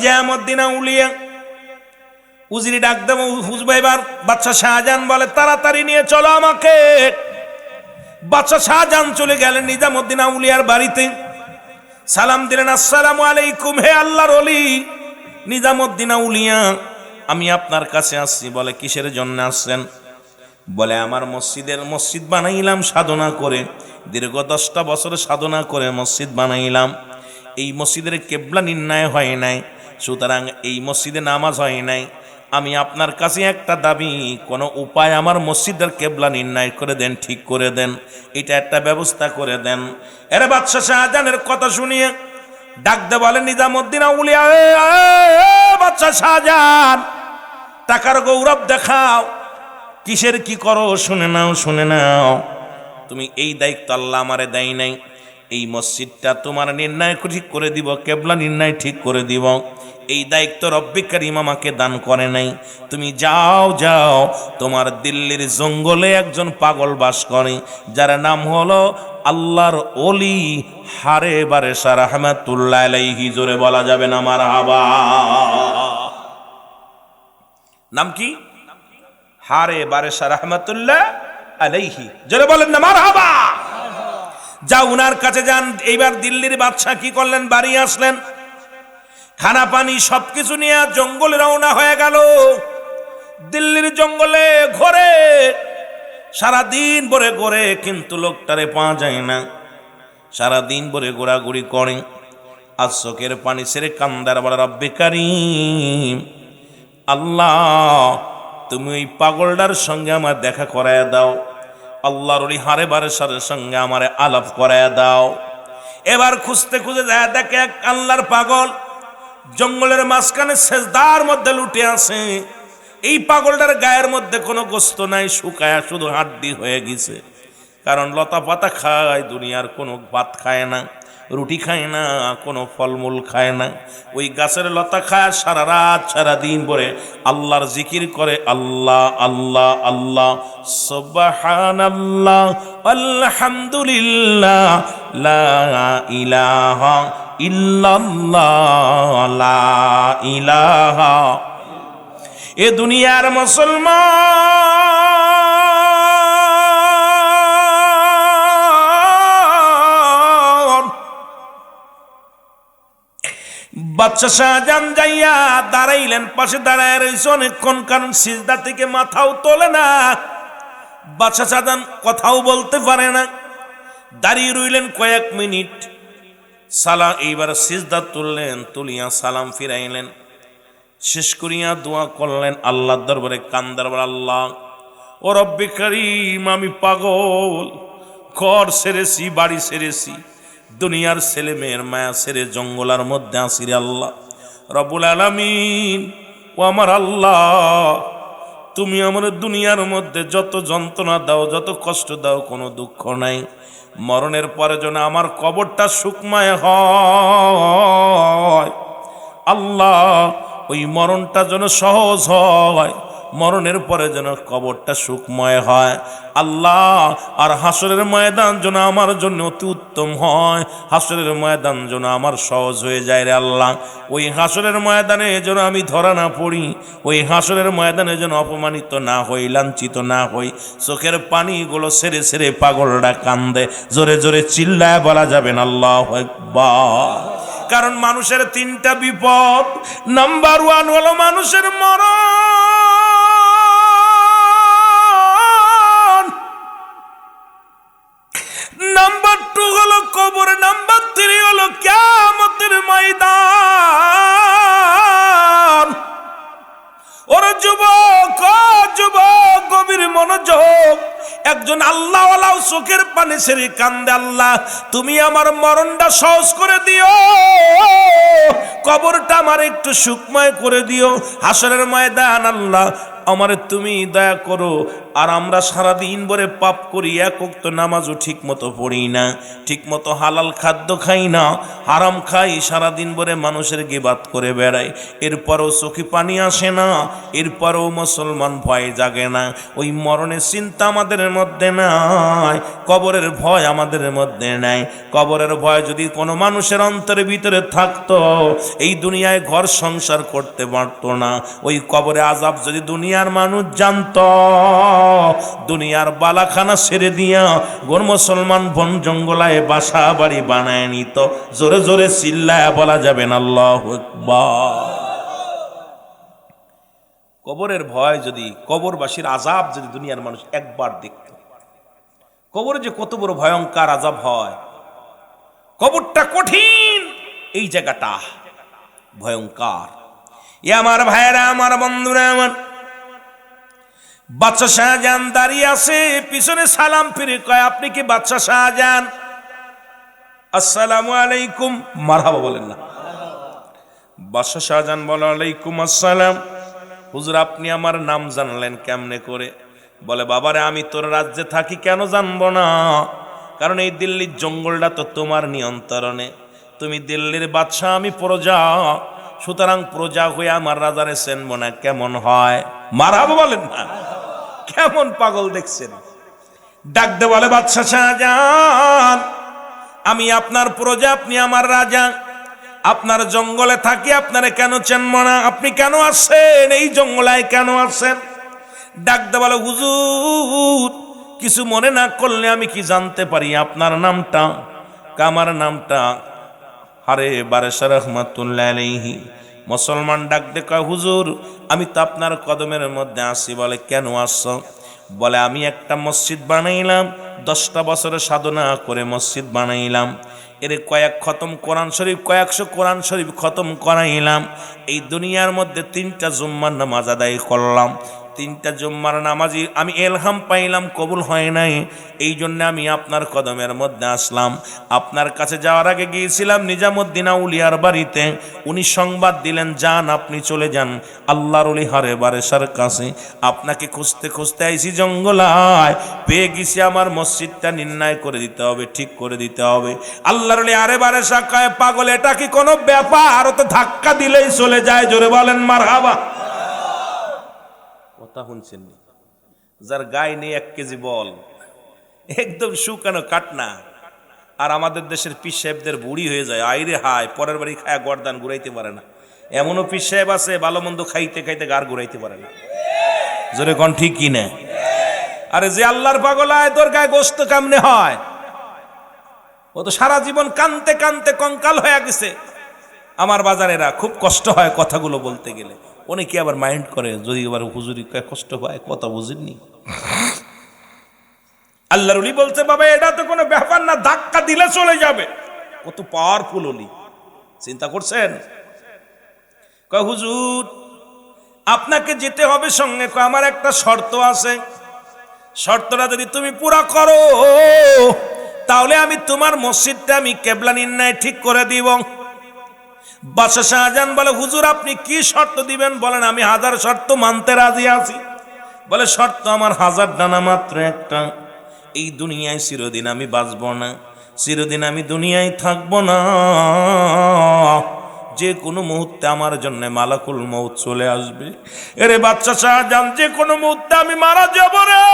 নিজামুদ্দিন আউলিয়া উজিরি ডাক দেব হুজবা। এবার বাদশা শাহজাহান বলে তাড়াতাড়ি নিয়ে চলো আমাকে। বাদশা শাহজাহান চলে গেলেন নিজামুদ্দিন আউলিয়ার বাড়িতে, সালাম দিলেন, আসসালামু আলাইকুম হে আল্লাহর ওলি নিজামুদ্দিন আউলিয়া, আমি আপনার কাছে আসছি। বলে কিসের জন্য আসছেন? বলে আমার মসজিদ বানাইলাম সাধনা করে, দীর্ঘ 10টা বছর সাধনা করে মসজিদ বানাইলাম। এই মসজিদের কেবলা নির্ণয় হয় নাই, সুতরাং এই মসজিদে নামাজ হয় নাই। আমি আপনার কাছে একটা দাবি, কোনো উপায় আমার মসজিদের কেবলা নির্ণয় করে দেন, ঠিক করে দেন, এটা একটা ব্যবস্থা করে দেন। এর বাদশা শাহজাহানের কথা শুনিয়ে ডাক দে বলে নিজামুদ্দিন আউলিয়া, বাদশা শাহজাহান টাকার গৌরব দেখাও, কিসের কি করো শুনে নাও, শুনে নাও। তুমি এই দায়িত্ব আল্লাহ আমারে দেয় নাই, এই মসজিদটা তোমার নির্ণয় ঠিক করে দিব, কেবলা নির্ণয় ঠিক করে দিব, এই দায়িত্ব রব্বে কারীম আমাকে দান করে নাই। তুমি যাও যাও, তোমার দিল্লির জঙ্গলে একজন পাগল বাস করে, যার নাম হলো আল্লাহর ওলি হারে বারেশা রাহমাতুল্লাহ আলাইহি। জোরে বলা যাবে না মারহাবা? নাম কি? হারে বারেশা রাহমাতুল্লাহ আলাইহি। জোরে বলেন না মারহাবা? যা উনার কাছে যান। এইবার দিল্লির বাদশা কি করলেন? বাড়ি আসলেন, খানা পানি সবকিছু নিয়ে জঙ্গলে রওনা হয়ে গেল। দিল্লির জঙ্গলে ঘোরে, সারাদিন ভরে ঘোরে, কিন্তু লোকটারে পাওয়া যায় না। সারাদিন ভরে ঘোরাঘুরি করে, আর চোখের পানি ছেড়ে কান্দার বলে রব্বে কারীম, আল্লাহ তুমি ওই পাগলটার সঙ্গে আমার দেখা করায় দাও, আল্লাহর ওলি হারে বারেশার সঙ্গে আমারে আলাপ করায় দাও। এবার খুঁজতে খুঁজে যায়, দেখে এক আল্লাহর পাগল জঙ্গলের মাঝখানে সেজদার মধ্যে লুটে আছে। এই পাগলটার গায়ের মধ্যে কোনো গোস্ত নাই, শুকায়া শুধু হাড্ডি হয়ে গেছে। কারণ লতা পাতা খায়, দুনিয়ার কোনো ভাত খায় না, রুটি খায় না, কোনো ফলমূল খায় না, ওই গাছের লতা খায়। সারা রাত সারা দিন ভরে আল্লাহর জিকির করে, আল্লাহ আল্লাহ আল্লাহ, সুবহানাল্লাহ, আলহামদুলিল্লাহ, লা ইলাহা ইল্লাল্লাহ, লা ইলাহা। এ দুনিয়ার মুসলমান বাদশা শাহজাহান যাইয়া দাঁড়াইলেন, পাশে দাঁড়ায় রয়েছে অনেকক্ষণ, কারণ সিজদা থেকে মাথাও তোলে না। বাদশা শাহজাহান কথাও বলতে পারে না, দাঁড়িয়ে রইলেন কয়েক মিনিট। এইবার সিজদা তুললেন, তুলিয়া সালাম ফিরাইলেন, শেষ করিয়া দোয়া করলেন আল্লাহর দরবারে, কান্দার বলে, আল্লাহ ও রব্বে কারীম, আমি পাগল, ঘর ছেড়েছি, বাড়ি ছেড়েছি, দুনিয়ার ছেলে মেয়ের মায়া ছেড়ে জঙ্গলার মধ্যে আসি রে আল্লাহ রব্বুল আলামিন। ও আমার আল্লাহ, তুমি আমার দুনিয়ার মধ্যে যত যন্ত্রণা দাও, যত কষ্ট দাও, কোনো দুঃখ নাই। মরণের পরে যেন আমার কবরটা সুখময় হয় আল্লাহ, ওই মরণটা যেন সহজ হয়, মরণের পরে যেন কবরটা সুখময় হয় আল্লাহ। আর হাসরের ময়দান যেন আমার জন্য অতি উত্তম হয়, হাসরের ময়দান যেন আমার সহজ হয়ে যায় রে আল্লাহ। ওই হাসরের ময়দানে যেন আমি ধরা না পড়ি, ওই হাসরের ময়দানে যেন অপমানিত না হই, লাঞ্ছিত না হই। চোখের পানিগুলো সেরে সেরে পাগলটা কান্দে, জোরে জোরে চিল্লায় বলা যাবেন আল্লাহু আকবার। কারণ মানুষের 3টা বিপদ। নাম্বার 1 হলো মানুষের মরণ, নাম্বার 2 হলো কবর, নাম্বার 3 হলো কিয়ামতের ময়দান। ওরে যুবক, যুবক, গভীর মনোযোগ। একজন আল্লাহওয়ালা চোখের পানি ছেড়ে কান্দে, আল্লাহ তুমি আমার মরণটা সহজ করে দিও, কবরটা আমার একটু সুখময় করে দিও, হাসরের ময়দান আল্লাহ আমারে তুমি দয়া করো, আর আমরা সারাদিন ভরে পাপ করি, এক ওয়াক্ত নামাজও ঠিক মতো পড়ি না, ঠিক মতো হালাল খাদ্য খাই না, হারাম খাই, সারাদিন ভরে মানুষের গিবাত করে বেড়াই, এরপরও চোখে পানি আসে না, এরপরও মুসলমান ভয় জাগে না। ওই মরণের চিন্তা আমাদের মধ্যে নাই, কবরের ভয় আমাদের মধ্যে নাই। কবরের ভয় যদি কোনো মানুষের অন্তরের ভিতরে থাকতো, এই দুনিয়ায় ঘর সংসার করতে পারতো না। ওই কবরে আযাব যদি দুনিয়ার মানুষ জানতো, দুনিয়ার বালাখানা ছেড়ে দিয়া গোর মুসলমান বন জঙ্গলায় বাসা বাড়ি বানায় নিত। জোরে জোরে চিল্লায় বলা যাবে না আল্লাহু আকবার। কবরের ভয় যদি, কবরবাসীর আযাব যদি দুনিয়ার মানুষ একবার দেখত, কবরে যে কত বড় ভয়ঙ্কর আযাব হয়, কবরটা কঠিন, এই জায়গাটা ভয়ঙ্কর। এ আমার ভাইয়েরা, আমার বন্ধুরা, আমার বাদশা শাহজাহান দাঁড়িয়ে আছে, পিছনে সালাম ফিরে কয়, আপনি কি বাদশা শাহজাহান? আসসালামু আলাইকুম। মারহাবা বলেন না। বাদশা শাহজাহান বলে, আলাইকুম আসসালাম। হুজুর, আপনি আমার নাম জানলেন কেমনে করে? বলে, বাবারে, আমি তোর রাজ্যে থাকি, কেন জানবো না? কারণ এই দিল্লির জঙ্গলটা তো তোমার নিয়ন্ত্রণে, তুমি দিল্লির বাদশাহ, আমি প্রজা, সুতরাং প্রজা হয়ে আমার রাজারে চেনবো না, কেমন হয়? মারহাবা বলেন না। কেমন পাগল দেখছেন? ডাক দে বলে, বাদশা শাহজাহান, আমি আপনার প্রজা, আপনি আমার রাজা, আপনার জঙ্গলে থাকি, আপনারে কেন চেনবো না? আপনি কেন আসছেন এই জঙ্গলায়, কেন আসছেন? ডাক দে বলে, হুজুর, কিছু মনে না করলে আমি কি জানতে পারি আপনার নামটা? আমার নামটা হারে বারেশা রহমাতুল্লাহ আলাইহি। মুসলমান ডাক দে কয়, হুজুর, আমি তো আপনার কদমের মধ্যে আসি। বলে, কেন আসছো? বলে, আমি একটা মসজিদ বানাইলাম, 10টা বছরের সাধনা করে মসজিদ বানাইলাম, এর কয়েক খতম কোরআন শরীফ, কয়েকশো কোরআন শরীফ খতম করাইলাম, এই দুনিয়ার মধ্যে 3টা জুম্মার নামাজ আদায় করলাম, 3টা জুম্মার নামাজি আমি এলহাম পাইলাম, কবুল হয় নাই, এই জন্য আমি আপনার কদমের মধ্যে আসলাম। আপনার কাছে যাওয়ার আগে গিয়েছিলাম নিজামুদ্দিন আউলিয়ার বাড়িতে, উনি সংবাদ দিলেন, যান, আপনি চলে যান আল্লাহর ওলি হারে বারেশার কাছে। আপনাকে খুঁজতে খুঁজতে আইছি জঙ্গলায়, পেয়ে গেছি, আমার মসজিদটা নির্ণয় করে দিতে হবে, ঠিক করে দিতে হবে। আল্লাহর ওলি আরে বারেশা কয়, পাগল, এটা কি কোনো ব্যাপার? ও তো ধাক্কা দিলেই চলে যায়। জোরে বলেন মারহাবা। কথা শুনছেন? যার গায়ে নেই 1 কেজি বল, একদম শুকানো কাটনা, আর আমাদের দেশের পীর সাহেবদের বুড়ি হয়ে যায়, আইরে হায়, পরের বাড়ি খায়া গর্দান ঘুরাইতে পারে না। এমনও পীর সাহেব আছে, ভালো মন্দ খাইতে খাইতে গার ঘুরাইতে পারে না। জোরে কোন ঠিক কি না? আরে যে আল্লাহর পাগল হয়, তোর গায়ে গোস্ত কেমনে হয়? ও তো সারা জীবন কানতে কানতে কঙ্কাল হয়ে গেছে। আমার বাজারেরা খুব কষ্ট হয় কথাগুলো বলতে গেলে, অনেকে আবার মাইন্ড করে, যদি আবার হুজুরি কষ্ট হয়, কথা বুঝেননি। আল্লাহর ওলি বলছে, বাবা, এটা তো কোনো ব্যাপার না, ধাক্কা দিলে চলে যাবে। কত পাওয়ারফুল ওলি, চিন্তা করছেন? কয়, হুজুর, আপনাকে যেতে হবে সঙ্গে। আমার একটা শর্ত আছে, শর্তটা যদি তুমি পুরা করো, তাহলে আমি তোমার মসজিদটা আমি কেবলা নির্ণয় ঠিক করে দিব। বাদশা শাহজাহান বলে, হুজুর, আপনি কি শর্ত দিবেন বলেন, আমি 1000 শর্ত মানতে রাজি আছি। বলে, শর্ত আমার 1000 ডানা, মাত্র একটা, এই দুনিয়ায় চিরদিন আমি বাঁচব না, চিরদিন আমি দুনিয়ায় থাকবো না, যে কোনো মুহূর্তে আমার জন্য মালাকুল মউত চলে আসবে। এরে বাদশা শাহজাহান, যে কোনো মুহূর্তে আমি মারা যাব রে।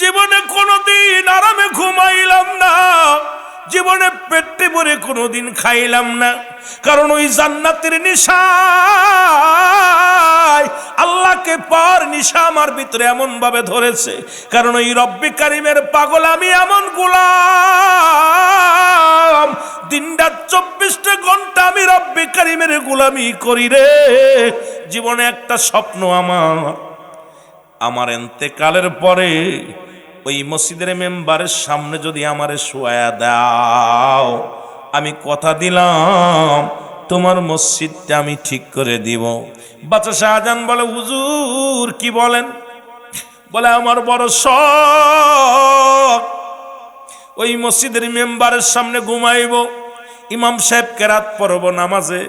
জীবনে কোনোদিন আরামে ঘুমাইলাম না, জীবনে পেটে ভরে কোনোদিন খাইলাম না, কারণ ওই জান্নাতের নিশা, আল্লাহকে পাওয়ার নিশা আমার ভিতরে এমন ভাবে ধরেছে, কারণ ওই রব্বে কারিমের পাগল আমি, এমন গোলাম, দিনটা 24টা ঘন্টা আমি রব্বে কারিমের গোলামি করি রে। জীবনে একটা স্বপ্ন আমার এন্তেকালের পরে ওই মসজিদের মেম্বারের সামনে যদি আমারে শোয়া দাও, আমি কথা দিলাম তোমার মসজিদটা আমি ঠিক করে দিব। বাদশা শাহজাহান বলে, হুজুর, কি বলেন? বলে, আমার বড় শখ, ওই মসজিদের মেম্বারের সামনে ঘুমাইব, ইমাম সাহেবকে রাত পড়ব, নামাজে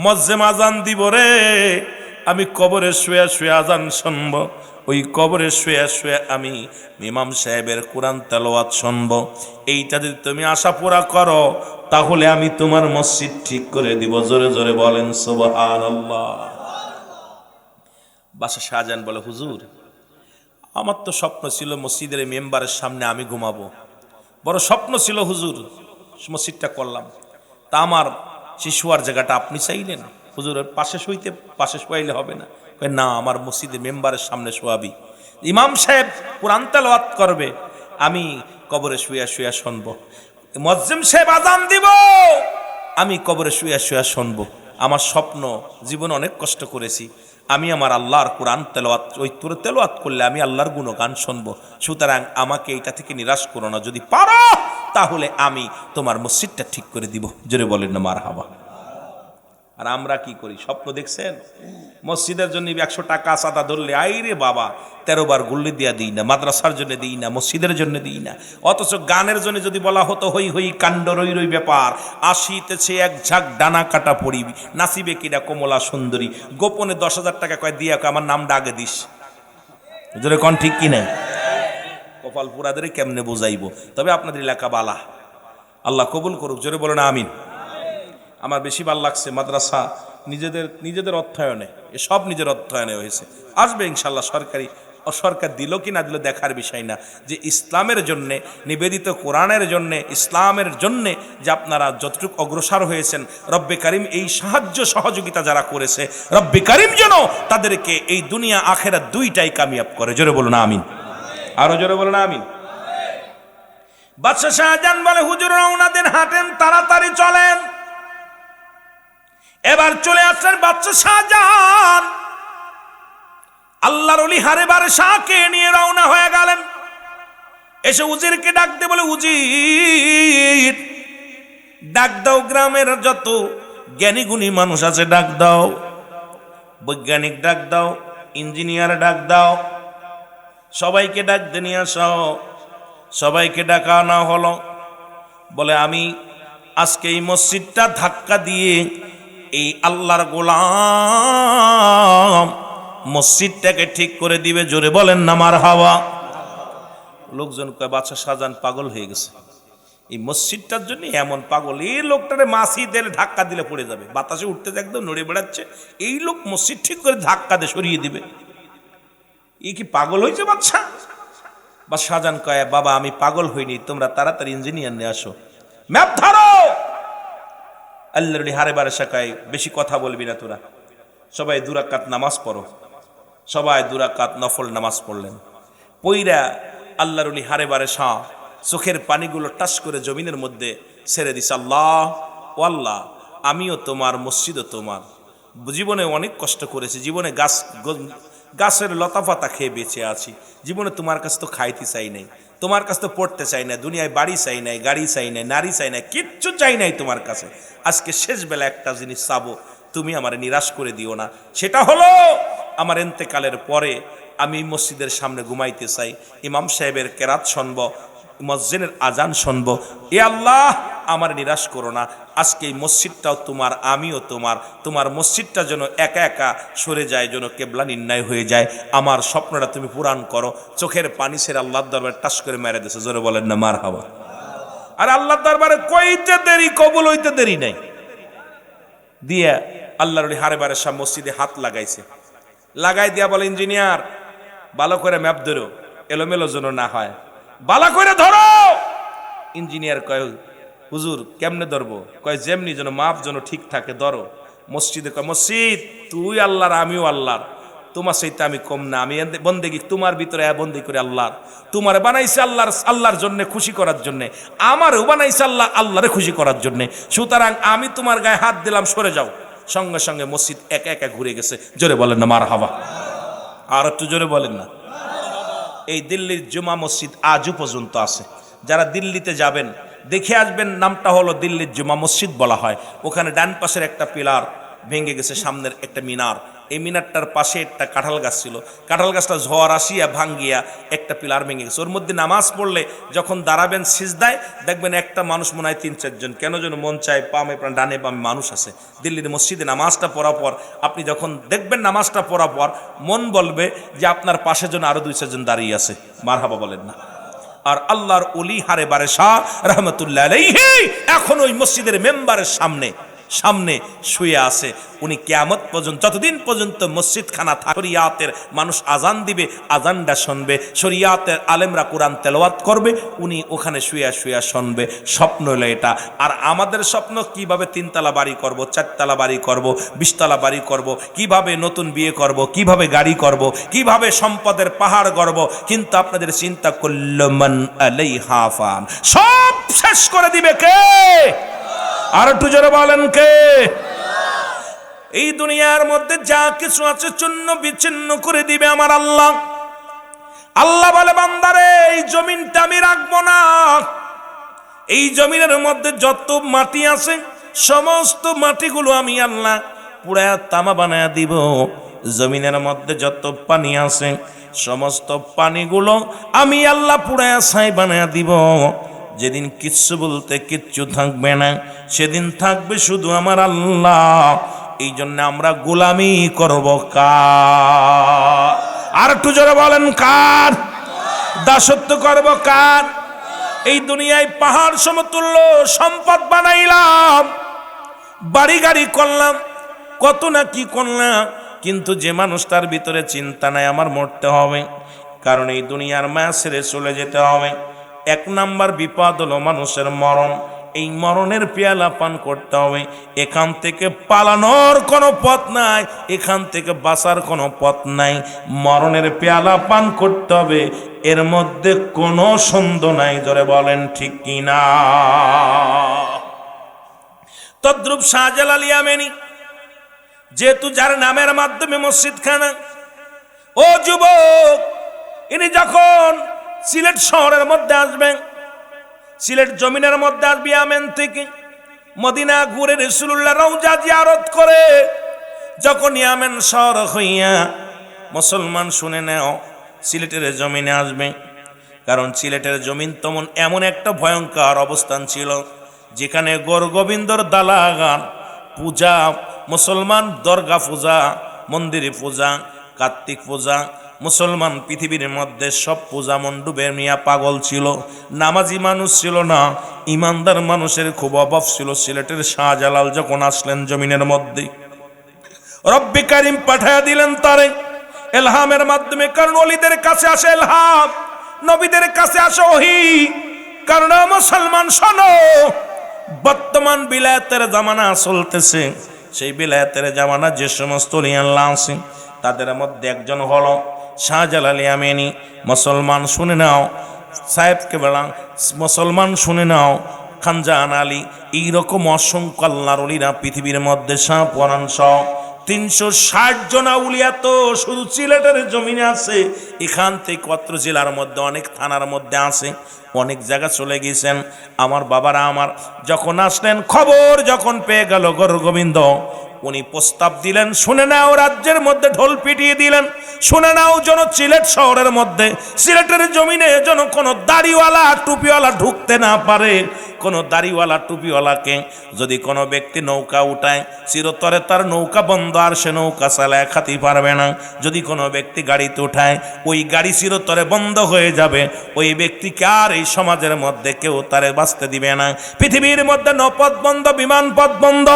মজ্জেম আজান দিব রে, আমি কবরে শুয়ে শুয়ে আজান শুনব, ওই কবরে শুয়ে শুয়ে আমি ইমাম সাহেবের কোরআন তেলাওয়াত শুনব। এইটা যদি তুমি আশা পুরা করো তাহলে আমি তোমার মসজিদ ঠিক করে দিব। জোরে জোরে বলেন সুবহানাল্লাহ। বাদশা শাহজাহান বলে, হুজুর আমার তো স্বপ্ন ছিল মসজিদের মেম্বারের সামনে আমি ঘুমাবো, বড় স্বপ্ন ছিল হুজুর, মসজিদটা করলাম, তা আমার সেই শোয়ার জায়গাটা আপনি চাইলেন, হুজুরের পাশে শোয়াইলে হবে না? না, আমার মসজিদের মেম্বারের সামনে শোয়াবি, ইমাম সাহেব কোরআন তেলাওয়াত করবে, আমি কবরে শুয়ে শুয়ে শুনবো, মুয়াজ্জিম সাহেব আযান দিব, আমি কবরে শুয়ে শুয়ে শুনবো। আমার স্বপ্ন, জীবনে অনেক কষ্ট করেছি, আমি আমার আল্লাহর কোরআন তেলাওয়াত, ওই তোর তেলাওয়াত করলে আমি আল্লাহর গুণগান শুনবো, সুতরাং আমাকে এইটা থেকে নিরাশ করো না, যদি পারো তাহলে আমি তোমার মসজিদটা ঠিক করে দিব। জোরে বলেন না মারহাবা। আর আমরা কি করি, স্বপ্ন দেখছেন মসজিদের জন্য 100 টাকা চাঁদা ধরলে আইরে বাবা 13 বার গুল্লি দিয়া দিই না, মাদ্রাসার জন্য দিই না, মসজিদের জন্য দিই না। অথচ গানের জন্য যদি বলা হতো হই হই কাণ্ড রই রই ব্যাপার, আসিতেছে এক ঝাঁক ডানা কাটা পড়িবি, নাচিবে কিনা কমলা সুন্দরী, গোপনে 10,000 টাকা কয় দিয়া আমার নামটা আগে দিস। জোরে কন ঠিক কিনা? কপাল পুরাদের কেমনে বুঝাইব? তবে আপনাদের এলাকা বালা, আল্লাহ কবুল করুক। জোরে বলেন আমিন। আমার বেশি ভালো লাগছে মাদ্রাসা নিজেদের অর্থায়নে, এসব নিজের অর্থায়নে হয়েছে, আসবে ইনশাল্লাহ। সরকার দিল কি না দিল দেখার বিষয় না, যে ইসলামের জন্যে, নিবেদিত কোরআনের জন্যে, ইসলামের জন্যে যে আপনারা যতটুকু অগ্রসর হয়েছেন, রব্বে কারিম এই সাহায্য সহযোগিতা যারা করেছে, রব্বে কারিম যেন তাদেরকে এই দুনিয়া আখেরাত দুইটাই কামিয়াব করে। জোরে বলুন আমিন। আরো জোরে বলুন আমিন। বাদশা শাহজাহান বলে, হুজুর রওনা দেন, হাঁটেন, তাড়াতাড়ি চলেন। এবার চলে আসলেন বাদশা শাহজাহান, আল্লাহর ওলি হারে বারে শাহকে নিয়ে রওনা হয়ে গেলেন। এসে উজিরকে ডাক দিয়ে বলে, উজির ডাক দাও, গ্রামের যত জ্ঞানী গুণী মানুষ আছে ডাক দাও, বৈজ্ঞানিক ডাক দাও, ইঞ্জিনিয়ার ডাক দাও, সবাইকে ডাক দিয়ে নিয়ে আসো। সবাইকে ডাকা না হলো, বলে আমি আজকে এই মসজিদটা ধাক্কা দিয়ে এই আল্লাহর গোলাম মসজিদটাকে ঠিক করে দিবে। জোরে বলেন না মারহাবা। লোকজন কয় বাদশা শাহজাহান পাগল হয়ে গেছে, এই মসজিদটার জন্য এমন পাগল, এই লোকটারে মাছি দিলে ধাক্কা দিলে পড়ে যাবে, বাতাসে উঠতে একদম নড়ে বেড়াচ্ছে, এই লোক মসজিদ ঠিক করে ধাক্কা দিয়ে সরিয়ে দিবে, এই কি পাগল হয়েছে বাদশা? বা শাহজাহান কয়, বাবা আমি পাগল হইনি, তোমরা তাড়াতাড়ি ইঞ্জিনিয়ার নিয়ে আসো, ম্যাপ ধরো। আল্লাহর হারে বারে শাখায়, বেশি কথা বলবি না তোরা, সবাই 2 রাকাত নামাজ পড়ো। সবাই 2 রাকাত নফল নামাজ পড়লেন। পইরা আল্লাহর হারে বারে শাহ চোখের পানিগুলো টাস করে জমিনের মধ্যে ছেড়ে দিছে। আল্লাহ ও আল্লাহ, আমিও তোমার, মসজিদও তোমার, জীবনে অনেক কষ্ট করেছি, জীবনে গাছের লতাপাতা খেয়ে বেঁচে আছি, জীবনে তোমার কাছে তো খাইতে চাই নাই, তোমার কাছে তো পড়তে চাই না, দুনিয়ায় বাড়ি চাই নাই, গাড়ি চাই নাই, নারী চাই নাই, কিচ্ছু চাই নাই তোমার কাছে। আজকে শেষ বেলা একটা জিনিস চাবো, তুমি আমার নিরাশ করে দিও না, সেটা হলো আমার ইন্তেকালের পরে আমি মসজিদের সামনে ঘুমাইতে চাই, ইমাম সাহেবের কেরাত শুনব, মসজিদের আজান শুনব। এ আল্লাহ আমার নিরাশ করো না, আজকে এই মসজিদটাও তোমার, আমিও তোমার, তোমার মসজিদটা যেন একা একা সরে যায়, যেন কেবলা নির্ণয় হয়ে যায়, আমার স্বপ্নটা তুমি পূরণ করো। চোখের পানি ছেড়ে আল্লাহর দরবারে টাস করে মেরে দিয়েছে। জোরে বলেন না মারহাবা। আর আল্লাহর দরবারে কইতে দেরি, কবুল হইতে দেরি নাই, দিয়া আল্লাহর হারে বারে সব মসজিদে হাত লাগাইছে, লাগাই দিয়া বলে, ইঞ্জিনিয়ার ভালো করে ম্যাপ ধরো, এলোমেলো যেন না হয়, ভালো করে ধরো। ইঞ্জিনিয়ার কয়, হুজুর কেমনে ধরবো? কয় যেমনি যেন মাপ যেন ঠিক থাকে ধরো। মসজিদে কয়, মসজিদ তুই আল্লাহর, আমিও আল্লাহর, তোমার সেইটা আমি কম না, আমি বন্দেগি তোমার ভিতরে বন্দি করে আল্লাহর, তোমার বানাইছে আল্লাহর জন্য, খুশি করার জন্য, আমারও বানাইছে আল্লাহরে খুশি করার জন্য, সুতরাং আমি তোমার গায়ে হাত দিলাম, সরে যাও। সঙ্গে সঙ্গে মসজিদ একা একা ঘুরে গেছে। জোরে বলেন না মারহাবা। আর একটু জোরে বলেন না। এই দিল্লির জুমা মসজিদ আজও পর্যন্ত আছে, যারা দিল্লিতে যাবেন দেখে আসবেন, নামটা হলো দিল্লির জুমা মসজিদ বলা হয়। ওখানে ডান পাশের একটা পিলার ভেঙে গেছে সামনের একটা মিনার। এই মিনারটার পাশে একটা কাঁঠাল গাছ ছিল, কাঁঠাল গাছটা ঝড় আসিয়া ভাঙ্গিয়া একটা পিলার ভেঙে গেছে। ওর মধ্যে নামাজ পড়লে যখন দাঁড়াবেন সিজদায় দেখবেন একটা মানুষ মনে হয় 3-4 জন, কেন যেন মন চায় বামে ডানে বামে মানুষ আছে। দিল্লির মসজিদে নামাজটা পড়ার পর আপনি যখন দেখবেন নামাজটা পড়ার পর মন বলবে যে আপনার পাশে যেন আরো 2-4 জন দাঁড়িয়ে আছে। মারহাবা বলেন না? আর আল্লাহর ওলি হারে বারে শাহ রহমতুল্লাহ আলাইহি এখন ওই মসজিদের মেম্বারের সামনে শুয়ে আছে। উনি কিয়ামত পর্যন্ত, যতদিন পর্যন্ত মসজিদ খানা থাকে, শরিয়াতের মানুষ আজান দিবে, আজানটা শুনবে, শরিয়াতের আলেমরা কোরআন তেলাওয়াত করবে, উনি ওখানে শুয়ে শুনবে। স্বপ্ন হলো এটা। আর আমাদের স্বপ্ন কিভাবে 3 তলা বাড়ি করব, 4 তলা বাড়ি করব, 20 তলা বাড়ি করব, কিভাবে নতুন বিয়ে করব, কিভাবে গাড়ি করব, কিভাবে সম্পদের পাহাড় গড়ব। কিন্তু আপনাদের চিন্তা কুল্লু মান আলাইহা ফান, সব শেষ করে দিবে কে? আর একটু জোরে বলেন কে? এই দুনিয়ার মধ্যে যা কিছু আছে চূর্ণ বিচ্ছিন্ন করে দিবে আমার আল্লাহ। আল্লাহ বলে বান্দারে এই জমিনটা আমি রাখবো না। এই জমিনের মধ্যে যত মাটি আছে সমস্ত মাটিগুলো আমি আল্লাহ পুড়ায়া তামা বানায়া দিব। জমিনের মধ্যে যত পানি আছে সমস্ত পানিগুলো আমি আল্লাহ পুড়ায়া ছাই বানায়া দিব। যেদিন কিচ্ছু বলতে কিচ্ছু থাকবে না, সেদিন থাকবে শুধু আমার আল্লাহ। এই জন্য আমরা গোলামি করব কার? আর একটু জোরে বলেন কার? দাসত্ব করব কার? এই দুনিয়ায় পাহাড় সমতুল্য সম্পদ বানাইলাম, বাড়ি গাড়ি করলাম, কত না কি করলাম, কিন্তু যে মানুষটার ভিতরে চিন্তা নাই আমার মরতে হবে, কারণ এই দুনিয়ার মায়া ছেড়ে চলে যেতে হবে। 1 নাম্বার বিপদ হলো মানুষের মরণ। এই মরণের পেয়ালা পান করতে হবে। এখান থেকে পালানোর কোনো পথ নাই, এখান থেকে বাঁচার কোনো পথ নাই। মরণের পেয়ালা পান করতে হবে, এর মধ্যে কোনো সন্দেহ নাই। জোরে বলেন ঠিক কিনা? তদ্রূপ শাহজালাল ইয়ামানি, যেহেতু যার নামের মাধ্যমে মসজিদ খানা, ও যুবক, ইনি যখন সিলেট শহরের মধ্যে আসবেন, সিলেট জমিনের মধ্যে আসবে, ইয়ামেন থেকে মদিনা ঘুরে রাসূলুল্লাহ রওজা জিয়ারত করে যখন ইয়ামেন শহর হইয়া মুসলমান শুনে নাও সিলেটের জমিনে আসবে। কারণ সিলেটের জমিন তেমন এমন একটা ভয়ঙ্কর অবস্থান ছিল, যেখানে গৌর গোবিন্দর দালাগান পূজা, মুসলমান দরগা পূজা, মন্দিরে পূজা, কার্তিক পূজা, মুসলমান পৃথিবীর মধ্যে সব পূজা মণ্ডপে নিয়ে পাগল ছিল। নামাজি মানুষ ছিল না, ইমানদার মানুষের খুব অভাব ছিল। সিলেটের শাহজালাল যখন আসলেন জমিনের মধ্যে, রব্বি কারিম পাঠায়া দিলেন তারে এলহামের মাধ্যমে। কারণ ওলিদের কাছে আসে এলহাম, নবীদের কাছে আসে ওহী। কারণ মুসলমান শোনো, বর্তমান বিলায়াতের জামানা চলতেছে। সেই বিলায়াতের জামানা যে সমস্ত ওলি আল্লাহ আছে তাদের মধ্যে একজন হলো শাহজালাল ইয়ামানি। মুসলমান শুনে নাও, সাহেবকে বলা মুসলমান শুনে নাও, খানজাহান আলী, এইরকম অসংখ্য আল্লাহর ওলিরা পৃথিবীর মধ্যে শাহ পরাণ সহ 360 জন আউলিয়া তো শুধু সিলেটের জমিনে আছে। এখান থেকে অত্র জেলার মধ্যে অনেক থানার মধ্যে আছে, অনেক জায়গা চলে গেছেন। আমার বাবারা আমার যখন আসলেন, খবর যখন পেয়ে গেল গৌর গোবিন্দ, উনি প্রস্তাব দিলেন, শুনে নাও রাজ্যের মধ্যে ঢোল পিটিয়ে দিলেন, শুনে নাও যেন সিলেট শহরের মধ্যে, সিলেটের জমিনে যেন কোনো দাড়িওয়ালা টুপিওয়ালা ঢুকতে না পারে। কোনো দাড়িওয়ালা টুপিওয়ালাকে যদি কোনো ব্যক্তি নৌকা উঠায়, চিরতরে তার নৌকা বন্ধ, আর সে নৌকা চালায় খাতে পারবে না। যদি কোনো ব্যক্তি গাড়িতে উঠায়, ওই গাড়ি চিরতরে বন্ধ হয়ে যাবে। ওই ব্যক্তিকে আর এই সমাজের মধ্যে কেউ তারে বাঁচতে দিবে না। পৃথিবীর মধ্যে নৌপথ বন্ধ, বিমান পথ বন্ধ,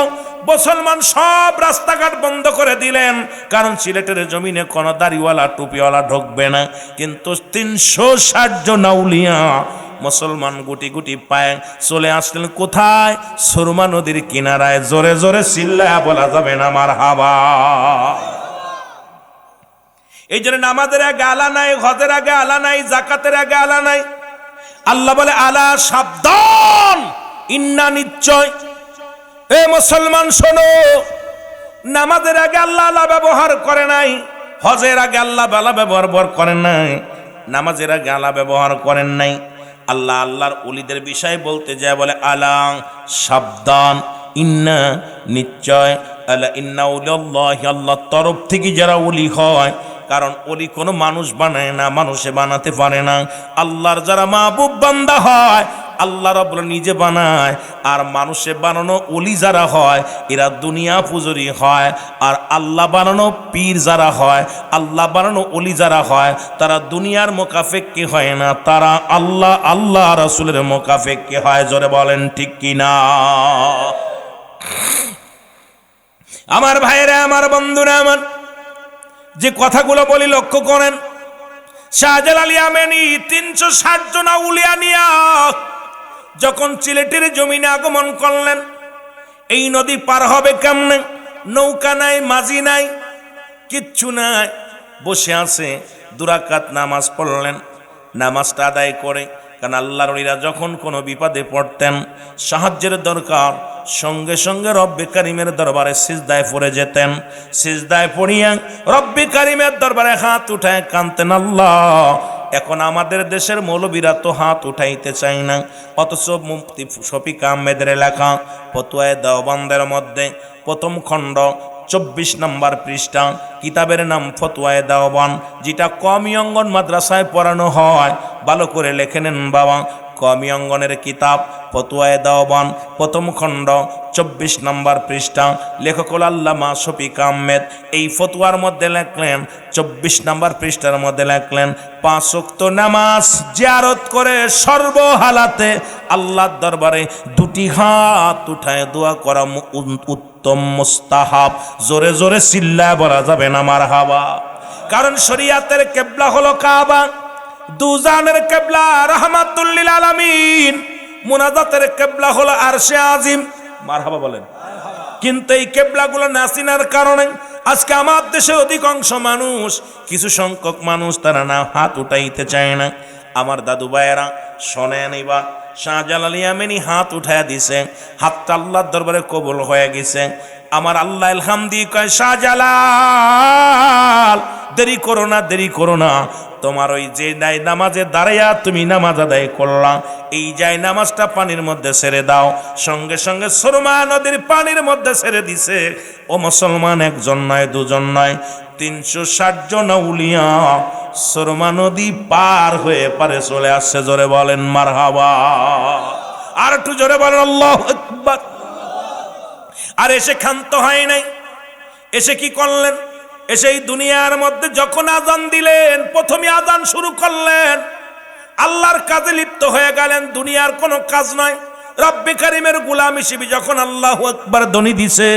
মুসলমান সব রাস্তাঘাট বন্ধ করে দিলেন। কারণ সিলেটের জমিনে কোনো দাড়িওয়ালা টুপিওয়ালা ঢুকবে না। কিন্তু 360 জন আউলিয়া মুসলমান গুটি গুটি পায়ে চলে আসলেন কোথায়? সুরমা নদীর কিনারায়। জোরে জোরে চিল্লায়া বলা যাবে না মারহাবা। এই জন্য নামাজের আগে আলা নাই, হজের আগে আলা নাই, যাকাতের আগে আলা নাই। আল্লাহ বলে আলা, সাবধান, ইন্না, নিশ্চয়। এ মুসলমান শোনো, নামাজের আগে আল্লাহ আলা ব্যবহার করে নাই, হজের আগে আল্লাহ আলা ব্যবহার করেন নাই, নামাজের আগে আল্লাহ ব্যবহার করেন নাই। আল্লাহ আল্লাহর ওলিদের বিষয় বলতে যায় বলে আলা, সাবধান, ইন্না, নিশ্চয়, আলা ইন্না আউলিয়াল্লাহি, আল্লাহর তরফ থেকে যারা ওলি হয়, কারণ ওলি কোনো মানুষ বানায় না, মানুষে বানাতে পারে না। আল্লাহর যারা মাহবুব বান্দা হয়, আল্লাহ রাব্বুল নিজে বানায়। আর মানুষে বানানো ওলি যারা হয়, এরা দুনিয়া পুজোরি হয়। আর আল্লাহ বানানো পীর যারা হয়, আল্লাহ বানানো ওলি যারা হয়, তারা দুনিয়ার মোকাফেক্কি হয় না, তারা আল্লাহ রাসূলের মোকাফেক্কি হয়। জোরে বলেন ঠিক কিনা? আমার ভাইয়েরা, আমার বন্ধুরা, আমার যে কথাগুলো বলি লক্ষ্য করেন। শাহজালাল ইয়ামানি 360 জন আউলিয়া নিয়া যখন সিলেটের জমিনে আগমন করলেন, এই নদী পার হবে কেমনে? নৌকা নাই, মাঝি নাই, কিচ্ছু নাই, বসে আছে। 2 রাকাত নামাজ পড়লেন। নামাজটা আদায় করে, কারণ আল্লাহর ওলিরা যখন কোনো বিপদে পড়তেন, সাহায্যের দরকার, সঙ্গে সঙ্গে রব্বে কারিমের দরবারে সিজদায় পড়ে যেতেন। সিজদায় পড়িয়া রব্বে কারিমের দরবারে হাত উঠায় কাঁদতেন, আল্লাহ। এখন আমাদের দেশের মৌলবীরা তো হাত উঠাইতে চায় না, অথচ মুফতি শফিক আহমেদের লেখা ফতোয়ায়ে দেওবন্দের মধ্যে প্রথম খণ্ড 24 নম্বর পৃষ্ঠা, কিতাবের নাম ফতোয়ায়ে দেওবন্দ, যেটা কওমি অঙ্গন মাদ্রাসায় পড়ানো হয়। ভালো করে লেখে নেন বাবা, কওমি অঙ্গনের কিতাব ফতোয়ায়ে দেওবন্দ, প্রথম খণ্ড 24 নম্বর পৃষ্ঠা, লেখক হল আল্লামা শফিক আহমেদ। এই ফতোয়ার মধ্যে লেখলেন, 24 নম্বর পৃষ্ঠার মধ্যে লেখলেন, 5 ওয়াক্ত নামাজ জিয়ারত করে সর্বহালাতে আল্লাহর দরবারে 2টি হাত উঠায় দোয়া করা উত্তম মুস্তাহাব। জোরে জোরে চিল্লায় বলা যাবে না মারহাবা। কারণ শরীয়তের কিবলা হলো কাবা, দুজানের কিবলা রাহমাতুল লিল আলামিন, মুনাজাতের কিবলা হলো আরশে আজিম। মারহাবা বলেন। কিন্তু এই কিবলাগুলো না চিনার কারণে আজকে আমার দেশের অধিকাংশ মানুষ, কিছু সংখ্যক মানুষ, তারা না হাত উঠাইতে চায় না। আমার দাদু ভাইয়েরা শোনেন, এবার শাহজালাল ইয়ামানি হাত উঠায়া দিছে, হাতটা আল্লাহর দরবারে কবুল হয়ে গেছে। আমার আল্লাহ ইলহাম দিয়ে কয়, শাহজালাল দেরি করো না, দেরি করো না। তোমার ওই যে নামাজে দাঁড়াইয়া তুমি নামাজ আদায় করলা, এই যাই নামাজটা পানির মধ্যে ছেড়ে দাও। সঙ্গে সঙ্গে সুরমা নদীর পানির মধ্যে ছেড়ে দিছে। ও মুসলমান, 1 জন নয়, 2 জন নয়, 360 জন আউলিয়া সুরমা নদী পার হয়ে পারে চলে আসছে। জোরে বলেন মারহাবা। আর একটু জোরে বলেন আল্লাহু আকবার। আর এসে ক্ষান্ত হয় নাই, এসে কি করলেন? এসে এই দুনিয়ার মধ্যে যখন আজান দিলেন, প্রথমে আজান শুরু করলেন, আল্লাহর কাজে লিপ্ত হয়ে গেলেন। দুনিয়ার কোনো কাজ নয়, রব্বে কারিমের গোলাম হিসেবে যখন আল্লাহু আকবার ধ্বনি দিছে,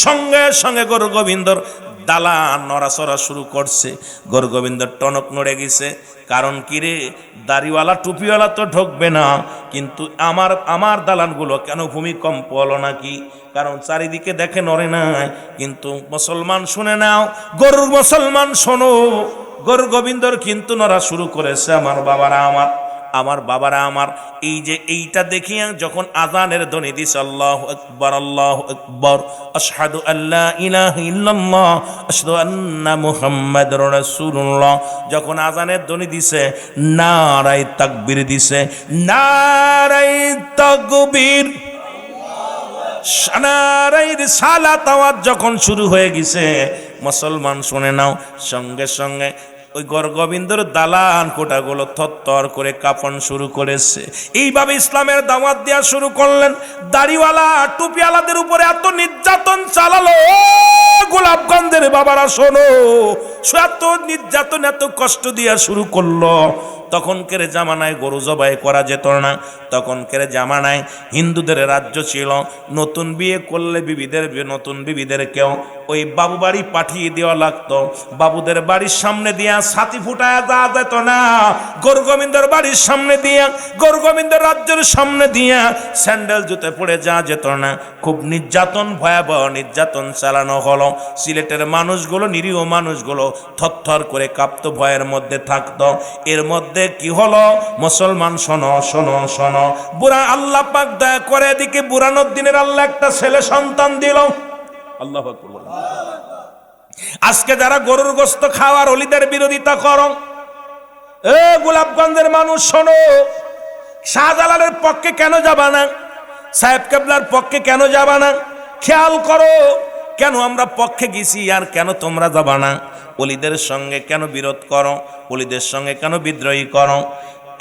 সঙ্গে সঙ্গে গৌর গোবিন্দর দালান নড়াচড়া শুরু করছে। গৌর গোবিন্দর টনক নড়ে গেছে। কারণ কি রে, দাড়িওয়ালা টুপিওয়ালা তো ঢুকবে না, কিন্তু আমার দালানগুলো কেন ভূমিকম্প হলো নাকি? কারণ চারিদিকে দেখে নড়ে নাই। কিন্তু মুসলমান শুনে নাও, গরুর মুসলমান শোনো, গৌর গোবিন্দর কিন্তু নড়া শুরু করেছে। আমার বাবারা, আমার বাবারা আমার, এই যে এইটা দেখিয়া যখন আযানের ধ্বনি দিছে, আল্লাহু আকবার, আল্লাহু আকবার, আশহাদু আল্লা ইলাহা ইল্লাল্লাহ, আশহাদু আন্না মুহাম্মাদুর রাসূলুল্লাহ, যখন আযানের ধ্বনি দিছে, নারায়ে তাকবীর দিছে, নারায়ে তাকবীর, নারায়ে রিসালাত আওয়াজ যখন শুরু হয়ে গেছে, মুসলমান শুনে নাও, সঙ্গে সঙ্গে ওই গৌর গোবিন্দর দালান কোটাগুলো থরথর করে কাঁপন শুরু করেছে। এইভাবে ইসলামের দাওয়াত দেওয়া শুরু করলেন। দাড়িওয়ালা টুপিওয়ালাদের উপরে এত নির্যাতন চালালো, গোলাপগঞ্জের বাবারা শোনো, এত নির্যাতন, এত কষ্ট দেওয়া শুরু করলো। তখনকার জামানায় গরু জবাই করা যেত না। তখনকার জামানায় হিন্দুদের রাজ্য ছিল। নতুন বিয়ে করলে নতুন বিবিদের কেউ ওই বাবু বাড়ি পাঠিয়ে দেওয়া লাগতো। বাবুদের বাড়ির সামনে দিয়া ছাতি ফুটায় যাওয়া যেত না। গৌর গোবিন্দর বাড়ির সামনে দিয়া, গৌর গোবিন্দর রাজ্যের সামনে দিয়া স্যান্ডেল জুতে পড়ে যাওয়া যেত না। খুব নির্যাতন, ভয়াবহ নির্যাতন চালানো হলো। সিলেটের মানুষগুলো, নিরীহ মানুষগুলো থরথর করে কাঁপতো, ভয়ের মধ্যে থাকতো। এর মধ্যে কি হলো? মুসলমান শোনো, শোনো, শোনো, বুড়া আল্লাহ পাক দয়া করে এদিকে বুরানুদ্দিনের আল্লাহ একটা ছেলে সন্তান দিল। আল্লাহু আকবার। আজকে যারা গরুর গোশত খাওয়ার ওলিদের বিরোধিতা করো, এ গোলাপগঞ্জের মানুষ শোনো, শাহজালালের পক্ষে কেন যাবা না? সাহেব কেবলার পক্ষে কেন যাবা না? খেয়াল করো, কেন আমরা পক্ষে গেছি আর কেন তোমরা যাবা না? ওলিদের সঙ্গে কেন বিরোধ করো? ওলিদের সঙ্গে কেন বিদ্রোহী করো?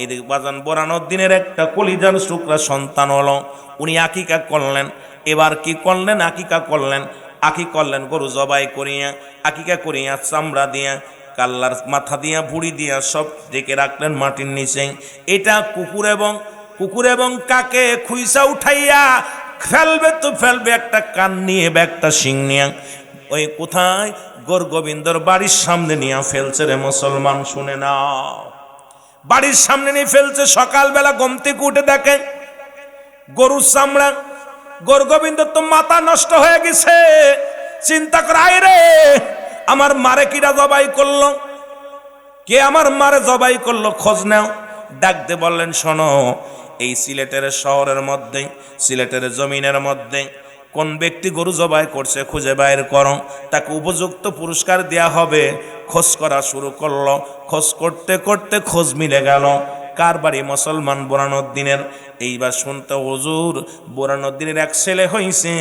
এদিকে বাজান বোরানুদ্দিনের একটা কলিজার টুকরা সন্তান হলো, উনি আকিকা করলেন। এবার কি করলেন? আকিকা করলেন। করলেন গরু জবাই করিয়া, আকিকা করিয়া চামড়া দিয়া, কাল্লার মাথা দিয়া, ভুড়ি দিয়া সব ডেকে রাখলেন মাটির নিচে। এটা কুকুর এবং কাকে খুইসা উঠাইয়া ফেলবে তো ফেলবে, একটা কান নিয়ে একটা শিং নিয়ে ওই কোথায় গোরগোবিন্দর বাড়ির সামনে নিয়ে ফেলছে রে মুসলমান, শুনে নাও। বাড়ির সামনে নিয়ে ফেলছে। সকালবেলা ঘুম থেকে উঠে দেখে গরুর চামড়া। গোরগোবিন্দ তো মাথা নষ্ট হয়ে গেছে, চিন্তা করে আয় রে আমার মারে কিরা জবাই করলো, কে আমার মারে জবাই করলো, খোঁজ নাও। ডাকতে বললেন, শোনো, এই সিলেটের শহরের মধ্যে, সিলেটের জমিনের মধ্যে কোন ব্যক্তি গরু জবাই করছে খুঁজে বাইর করো, তাকে উপযুক্ত পুরস্কার দেয়া হবে। খোঁজ করা শুরু করলো। খোঁজ করতে করতে খোঁজ মিলে গেল কার বাড়ি? মুসলমান বোরানুদ্দিনের। এইবার শুনতে, হুজুর বোরানুদ্দিনের এক ছেলে হইছে,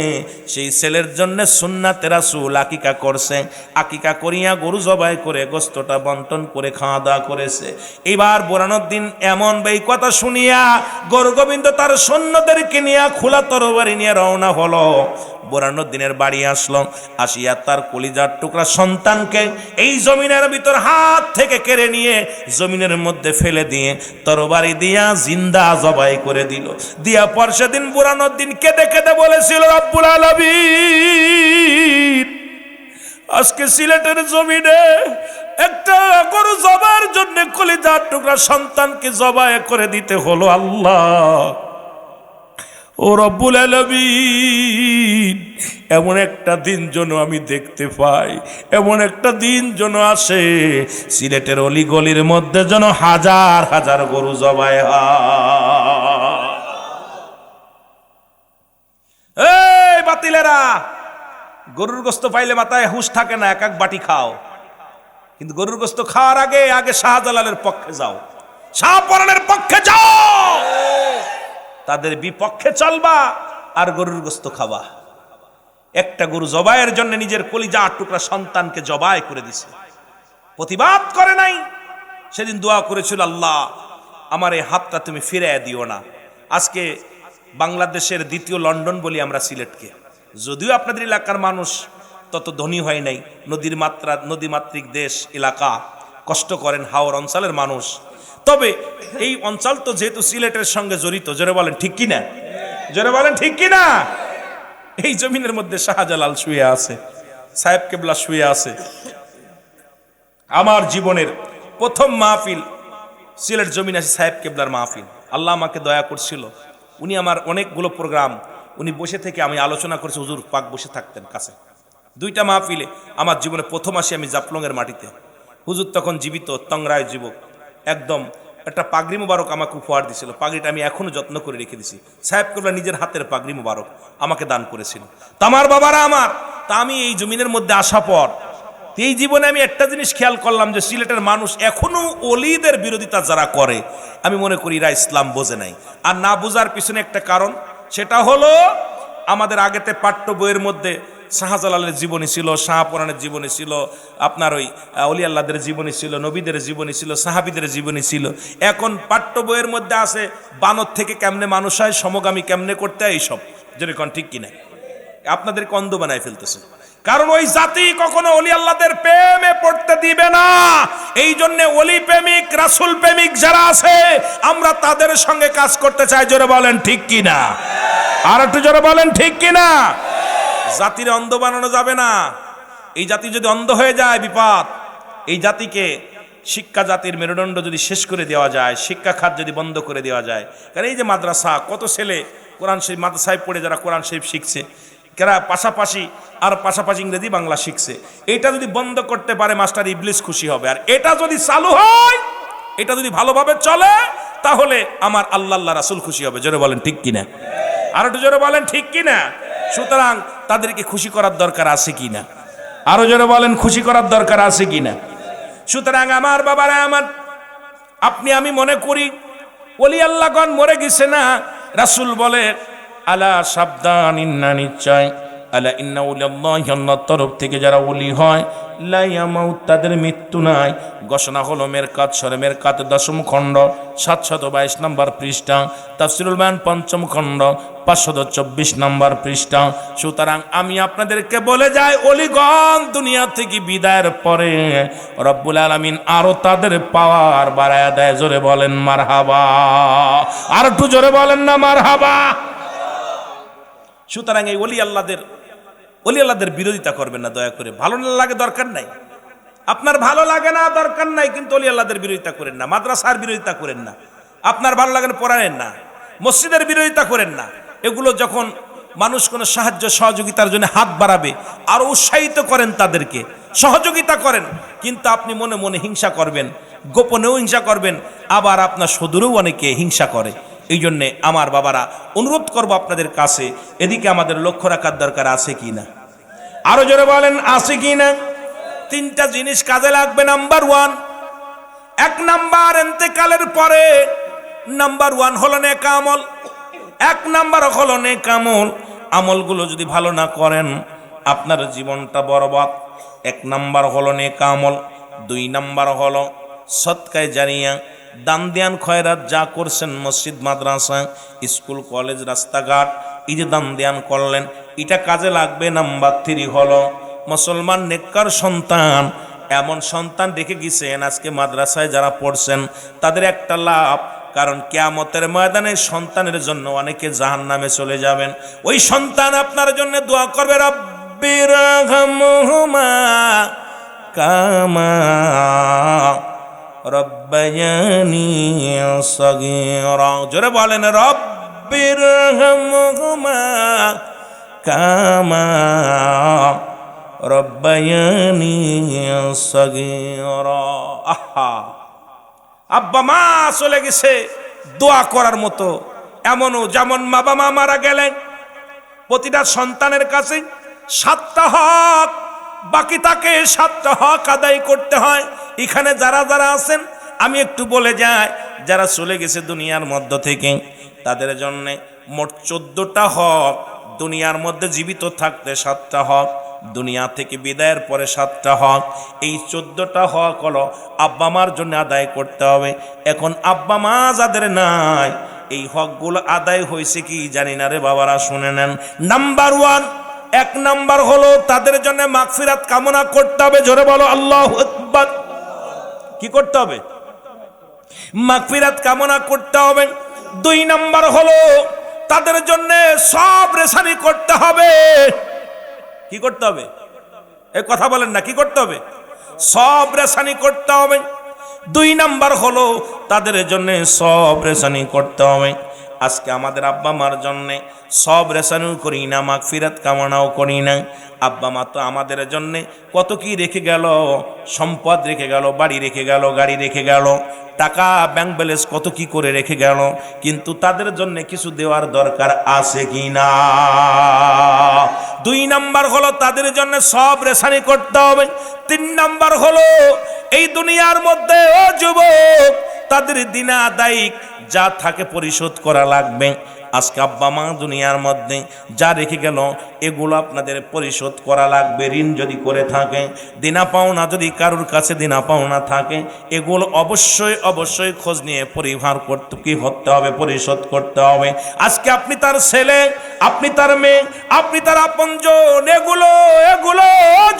সেই ছেলের জন্য সুন্নাতে রাসূল আকিকা করছে। আকিকা করিয়া গরু জবাই করে গোস্তটা বন্টন করে খাওয়া দাওয়া করেছে। এবার বোরানুদ্দিন এমন এই কথা শুনিয়া গোরগোবিন্দ তার সৈন্যদেরকে নিয়ে খোলা তরবারি নিয়ে রওনা হলো। বোরানুদ্দিনের বাড়ি আসলো। আসিয়া তার কলিজার টুকরা সন্তানকে এই জমিনের ভিতর হাত থেকে কেড়ে নিয়ে জমিনের মধ্যে ফেলে দিয়ে তরবারি দিয়া জিন্দা জবাই করে দিল। দিয়া পর সেদিন বোরানুদ্দিন কেঁদে কেঁদে বলেছিল, রব্বুল আলামিন, আজকে সিলেটের জমিনে একটা গরু জবার জন্য কলিজার টুকরা সন্তানকে জবাই করে দিতে হলো। আল্লাহ, ও রব্বুল আলামিন, এমন একটা দিন যেন আমি দেখতে পাই, এমন একটা দিন যেন আসে সিলেটের অলি গলির মধ্যে যেন হাজার হাজার গরু জবাই হয়। এই বাতিলেরা, গরুর গোস্ত পাইলে মাথায় হুঁশ থাকে না, এক এক বাটি খাও, কিন্তু গরুর গোস্ত খাওয়ার আগে শাহজালালের পক্ষে যাও, শাহপরানের পক্ষে যাও, তাদের বিপক্ষে চলবা আর গরুর গোস্ত খাবা। একটা গরু জবাইয়ের জন্য নিজের কলিজা টুকরা সন্তানকে জবাই করে দিছে, প্রতিবাদ করে নাই। সেদিন দোয়া করেছিল, আল্লাহ আমার এই হাতটা তুমি ফিরিয়ে দিও না। আজকে বাংলাদেশের দ্বিতীয় লন্ডন বলি আমরা সিলেটকে, যদিও আপনাদের এলাকার মানুষ তত ধনী হয় নাই, নদীমাতৃক দেশ এলাকা, কষ্ট করেন হাওর অঞ্চলের মানুষ, তবে এই অঞ্চল তো যেহেতু সিলেটের সঙ্গে জড়িত, জোরে বলেন ঠিক কিনা, জোরে বলেন ঠিক কিনা। এই জমিনের মধ্যে শাহজালাল শুয়ে আছে, সাহেব কেবলা শুয়ে আছে। আমার জীবনের প্রথম মাহফিল সিলেট জমিন আছে সাহেব কেবলার মাহফিল। আল্লাহ আমাকে দয়া করছিল, উনি আমার অনেকগুলো প্রোগ্রাম উনি বসে থেকে আমি আলোচনা করছি, হুজুর পাক বসে থাকতেন কাছে। দুইটা মাহফিলে আমার জীবনে প্রথম আসি আমি জাফলংয়ের মাটিতে। হুজুর তখন জীবিত, তংরায় যুবক, একদম একটা পাগড়ি মুবারক আমাকে উপহার দিয়েছিল। পাগড়িটা আমি এখনো যত্ন করে রেখে দিছি। সাহেব কেবলা নিজের হাতের পাগড়ি মুবারক আমাকে দান করেছিল। তামার বাবারা আমার, তা আমি এই জমিনের মধ্যে আসা পর এই জীবনে আমি একটা জিনিস খেয়াল করলাম যে সিলেটের মানুষ এখনো অলিদের বিরোধিতা যারা করে, আমি মনে করি এরা ইসলাম বোঝে নাই। আর না বোঝার পিছনে একটা কারণ, সেটা হলো আমাদের আগেতে পাঠ্য বইয়ের মধ্যে শাহজালালের জীবনী ছিল, শাহপরানের জীবনী ছিল, আপনার ওই অলি আল্লাহদের জীবনী ছিল, নবীদের জীবনী ছিল, সাহাবীদের জীবনী ছিল। এখন পাঠ্য বইয়ের মধ্যে আছে বানর থেকে কেমনে মানুষ হয়, সমগামী কেমনে করতে হয়, এইসব যেরকম ঠিক কিনা আপনাদেরকে অন্ধ বানায় ফেলতেছে। কারণ ওই জাতি কখনো অলি আল্লাহদের প্রেমে পড়তে দিবে না। এই জন্য অলি প্রেমিক, রাসূল প্রেমিক যারা আছে, আমরা তাদের সঙ্গে কাজ করতে চাই। জোরে বলেন ঠিক কিনা, আর একটু জোরে বলেন ঠিক কিনা। জাতির অন্ধ বানানো যাবে না। এই জাতি যদি অন্ধ হয়ে যায় বিপদ। এই জাতিকে শিক্ষা জাতির মেরুদণ্ড যদি শেষ করে দেওয়া যায়, শিক্ষা খাত যদি বন্ধ করে দেওয়া যায়, কারণ এই যে মাদ্রাসা, কত ছেলে কোরআন শরীফ মাদ্রাসায় পড়ে যারা কোরআন শরীফ শিখছে, যারা পাশাপাশি ইংরেজি বাংলা শিখছে, এটা যদি বন্ধ করতে পারে মাস্টার ইবলিস খুশি হবে। আর এটা যদি চালু হয়, এটা যদি ভালোভাবে চলে, তাহলে আমার আল্লাহ রাসূল খুশি হবে। জোরে বলেন ঠিক কিনা, আর একটু জোরে বলেন ঠিক কিনা। সুতরাং তাদেরকে খুশি করার দরকার আছে কিনা, আরো জোরে বলেন খুশি করার দরকার আছে কিনা। সুতরাং আমার বাবারা আমার, আপনি আমি মনে করি ওলি আল্লাহগণ মরে গেছে না। রাসূল বলে, আলা সাবধান, ইন্না নিশ্চয় আলা ইন্না উলিয়াল্লাহি, আল্লাহর তরফ থেকে যারা ওলি হয়, লা ইয়ামাউত, তাদের মৃত্যু নাই। ঘোষণা হলো মেরকাত শরে, মেরকাত 10ম খণ্ড 722 নম্বর পৃষ্ঠা, তাফসীরুল বায়ান 5ম খণ্ড 524 নম্বর পৃষ্ঠা। সুতরাং আমি আপনাদেরকে বলে যাই, ওলিগণ দুনিয়া থেকে বিদায়ের পরে রব্বুল আলামিন আরো তাদের পাওয়ার বাড়ায়া দেয়। জোরে বলেন মারহাবা, আর একটু জোরে বলেন না মারহাবা। সুতরাং এই ওলি আল্লাহদের বিরোধিতা করবেন না দয়া করে। ভালো না লাগে দরকার নাই, আপনার ভালো লাগে না দরকার নাই, কিন্তু ওলি আল্লাহদের বিরোধিতা করেন না, মাদ্রাসার বিরোধিতা করেন না, আপনার ভালো লাগে না পড়ানেন না, মসজিদের বিরোধিতা করেন না। এগুলো যখন মানুষ কোনো সাহায্য সহযোগিতার জন্য হাত বাড়াবে, আরো উৎসাহিত করেন, তাদেরকে সহযোগিতা করেন। কিন্তু আপনি মনে মনে হিংসা করবেন, গোপনেও হিংসা করবেন, আবার আপনার সদূরেও অনেকে হিংসা করে। এই জন্যে আমার বাবারা অনুরোধ করবো আপনাদের কাছে, এদিকে আমাদের লক্ষ্য রাখার দরকার আছে কি না, আরো জোরে বলেন আছে কি না। 3টা জিনিস কাজে লাগবে। নাম্বার 1, 1 নাম্বার ইন্তেকালের পরে নাম্বার 1 হলো নেক আমল। 1 নাম্বার হলো নেক আমল। আমলগুলো যদি ভালো না করেন আপনার জীবনটা বরবাদ। 1 নাম্বার হলো নেক আমল। 2 নাম্বার হলো সদকায়ে জারিয়া, দান দেন খয়রাত যা করছেন, মসজিদ মাদ্রাসা স্কুল কলেজ রাস্তাঘাট, এই যে দান দেন করলেন, এটা কাজে লাগবে। নাম্বার 3 হলো মুসলমান নেককার সন্তান, এমন সন্তান রেখে গেছেন আজকে মাদ্রাসায় যারা পড়ছেন তাদের একটা লাভ, কারণ কিয়ামতের ময়দানে সন্তানের জন্য অনেকে জাহান্নামে চলে যাবেন। ওই সন্তান আপনার জন্য দোয়া করবে, রব্বিরহামহুমা কামা রব্বায়ানি সগীরা। জোরে বলেন রব্বিরহামহুমা কামা রব্বায়ানি সগীরা। আহা, আব্বা মা চলে গেছে, দোয়া করার মতো এমনও, যেমন বাবা মা মারা গেলেন প্রতিটা সন্তানের কাছে 7টা হক বাকি থাকে, 7টা হক আদায় করতে হয়। এখানে যারা যারা আছেন আমি একটু বলে যাই, যারা চলে গেছে দুনিয়ার মধ্য থেকে তাদের জন্য মোট 14টা হক। দুনিয়ার মধ্যে জীবিত থাকতে 7টা হক, দুনিয়া থেকে বিদায়ের পরে 7টা হক। এই 14টা হক হলো আব্বা মার জন্য আদায় করতে হবে। এখন আব্বা মা যাদের নাই, এই হকগুলো আদায় হয়েছে কি জানি না রে বাবারা, শুনে নেন। নাম্বার 1, 1 নাম্বার হলো তাদের জন্য মাগফিরাত কামনা করতে হবে। জোরে বলো আল্লাহু আকবার। কি করতে হবে? মাগফিরাত কামনা করতে হবে। 2 নাম্বার হলো তাদের জন্য সব রেশানি করতে হবে। কি করতে হবে? এই কথা বলেন না, কি করতে হবে? সব রেশানি করতে হবে। 2 নাম্বার হলো তাদের জন্য সব রেশানি করতে হবে। আজকে আমাদের আব্বা মার জন্য সব রেশানিও করি না, মাগফিরাত কামনাও করি না। আব্বা মা তো আমাদের জন্য কত কি রেখে গেল, সম্পদ রেখে গেল, বাড়ি রেখে গেল, গাড়ি রেখে গেল, টাকা ব্যাংক ব্যালেন্স কত কি করে রেখে গেল, কিন্তু তাদের জন্য কিছু দেওয়ার দরকার আছে কি না? 2 নাম্বার হলো তাদের জন্য সব রেশানি করতে হবে। 3 নাম্বার হলো এই দুনিয়ার মধ্যে ও যুবক, তাদের দিনা আদায়িক যা থাকে পরিশোধ করা লাগবে। আজকে আব্বা মা দুনিয়ার মধ্যে যা রেখে গেল এগুলো আপনাদের পরিশোধ করা লাগবে। ঋণ যদি করে থাকে, দিনা পাওনা যদি কারোর কাছে দিনা পাওনা থাকে, এগুলো অবশ্যই অবশ্যই খোঁজ নিয়ে পরিহার করতে কি হতে হবে, পরিশোধ করতে হবে। আজকে আপনি তার ছেলে, আপনি তার মেয়ে, আপনি তার আপনজন, এগুলো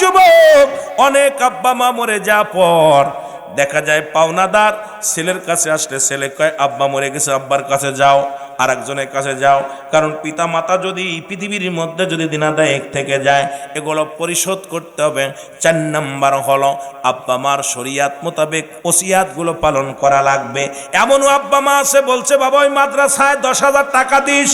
যুবক, অনেক আব্বা মা মরে যাওয়ার পর দেখা যায় পাওনাদার ছেলের কাছে আসলে ছেলে কয় আব্বা মরে গেছে, আব্বার কাছে যাও, আর একজনের কাছে যাও। কারণ পিতা মাতা যদি পৃথিবীর মধ্যে যদি দিনাদায়ক থেকে যায়, এগুলো পরিশোধ করতে হবে। 4 নাম্বার হলো আব্বা মার শরিয়াত মোতাবেক ওসিয়াতগুলো পালন করা লাগবে। এমনও আব্বা মা আছে বলছে, বাবা ওই মাদ্রাসায় 10,000 টাকা দিস,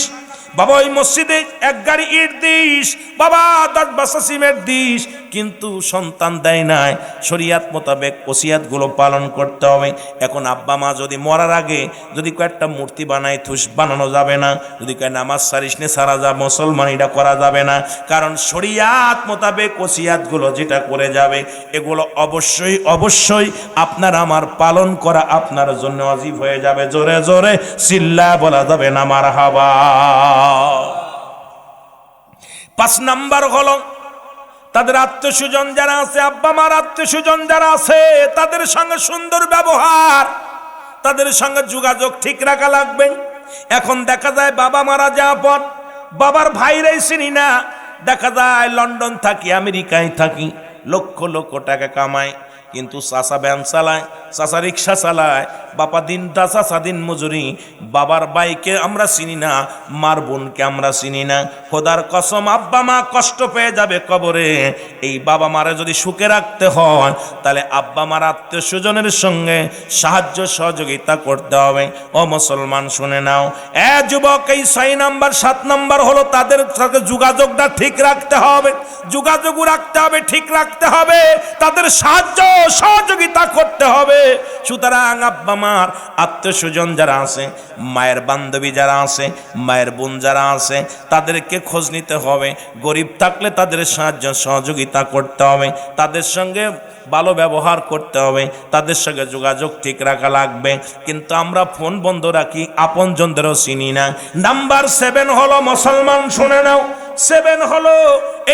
বাবা ওই মসজিদে 1 গাড়ি ইট দিস, বাবা 10 বস্তা সিমেন্ট দিস, কিন্তু সন্তান দেয় নাই। শরিয়াত মোতাবেক ওসিয়াতগুলো পালন করতে হবে। এখন আব্বা মা যদি মরার আগে যদি কয়েকটা মূর্তি বানায়, থুস বানানো যাবে না। যদি কয় নামাজ সারিস নে, সারা যা মুসলমান, এটা করা যাবে না। কারণ শরিয়াত মোতাবেক ওসিয়াতগুলো যেটা করে যাবে, এগুলো অবশ্যই অবশ্যই আপনার আমার পালন করা আপনার জন্য ওয়াজিব হয়ে যাবে। জোরে জোরে চিল্লা বলা যাবে না মারহাবা। 5 নাম্বার হলো তাদের আত্মীয় স্বজন যারা আছে, আব্বা মার আত্মীয় স্বজন যারা আছে, তাদের সঙ্গে সুন্দর ব্যবহার, তাদের সঙ্গে যোগাযোগ ঠিক রাখা লাগবে। এখন দেখা যায় বাবা মারা যাওয়ার পর বাবার ভাইরাই চিনি না, দেখা যায় লন্ডন থাকি, আমেরিকায় থাকি, লক্ষ লক্ষ টাকা কামায়, কিন্তু চাচা ভ্যান চালায়, চাচা রিক্সা চালায়, বাবা দিনটা চাচা দিন মজুরি, বাবার ভাইকে আমরা চিনি না, মার বোনকে আমরা চিনি না। খোদার কসম, আব্বা মা কষ্ট পেয়ে যাবে কবরে। এই বাবা মারে যদি সুখে রাখতে হয় তাহলে আব্বা মার আত্মীয় স্বজনের সঙ্গে সাহায্য সহযোগিতা করতে হবে। ও মুসলমান শুনে নাও, যুবক, এই 6 নাম্বার 7 নাম্বার হলো তাদের সাথে যোগাযোগটা ঠিক রাখতে হবে, যোগাযোগ রাখতে হবে, ঠিক রাখতে হবে, তাদের সাহায্য সহযোগিতা করতে হবে। সুতরাং আব্বা মার আত্মীয় স্বজন যারা আছে, মায়ের বান্ধবী যারা আছে, মায়ের বোন যারা আছে, তাদেরকে খোঁজ নিতে হবে। গরিব থাকলে তাদের সাহায্য সহযোগিতা করতে হবে, তাদের সঙ্গে ভালো ব্যবহার করতে হবে, তাদের সঙ্গে যোগাযোগ ঠিক রাখা লাগবে। কিন্তু আমরা ফোন বন্ধ রাখি, আপনজনদেরও চিনি না। নাম্বার 7 হলো, মুসলমান শুনে নাও, 7 হলো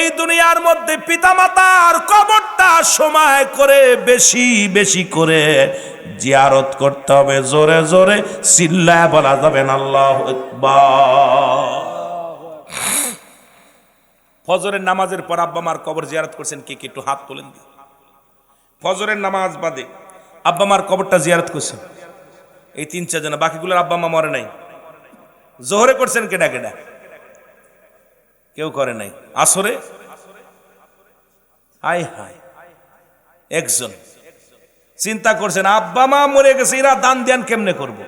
এই দুনিয়ার মধ্যে পিতামাতার কবরটা সময় করে বেশি বেশি করে জিয়ারত করতে হবে। জোরে জোরে চিল্লায় বলা যাবে না আল্লাহু আকবার। ফজরের নামাজের পর আব্বা মার কবর জিয়ারত করছেন কে কে? একটু হাত তোলেন। ফজরের নামাজ বাদে আব্বা মার কবরটা জিয়ারত করছেন এই 3-4 জন, বাকিগুলোর আব্বা মা মরে নাই। জোহরে করছেন কেডা কেডা? কেউ করে নাই। আসরে হাই হাই একজন চিন্তা করছেন আব্বা মা মরে গেছে, এরা দান ধ্যান কেমনে করব?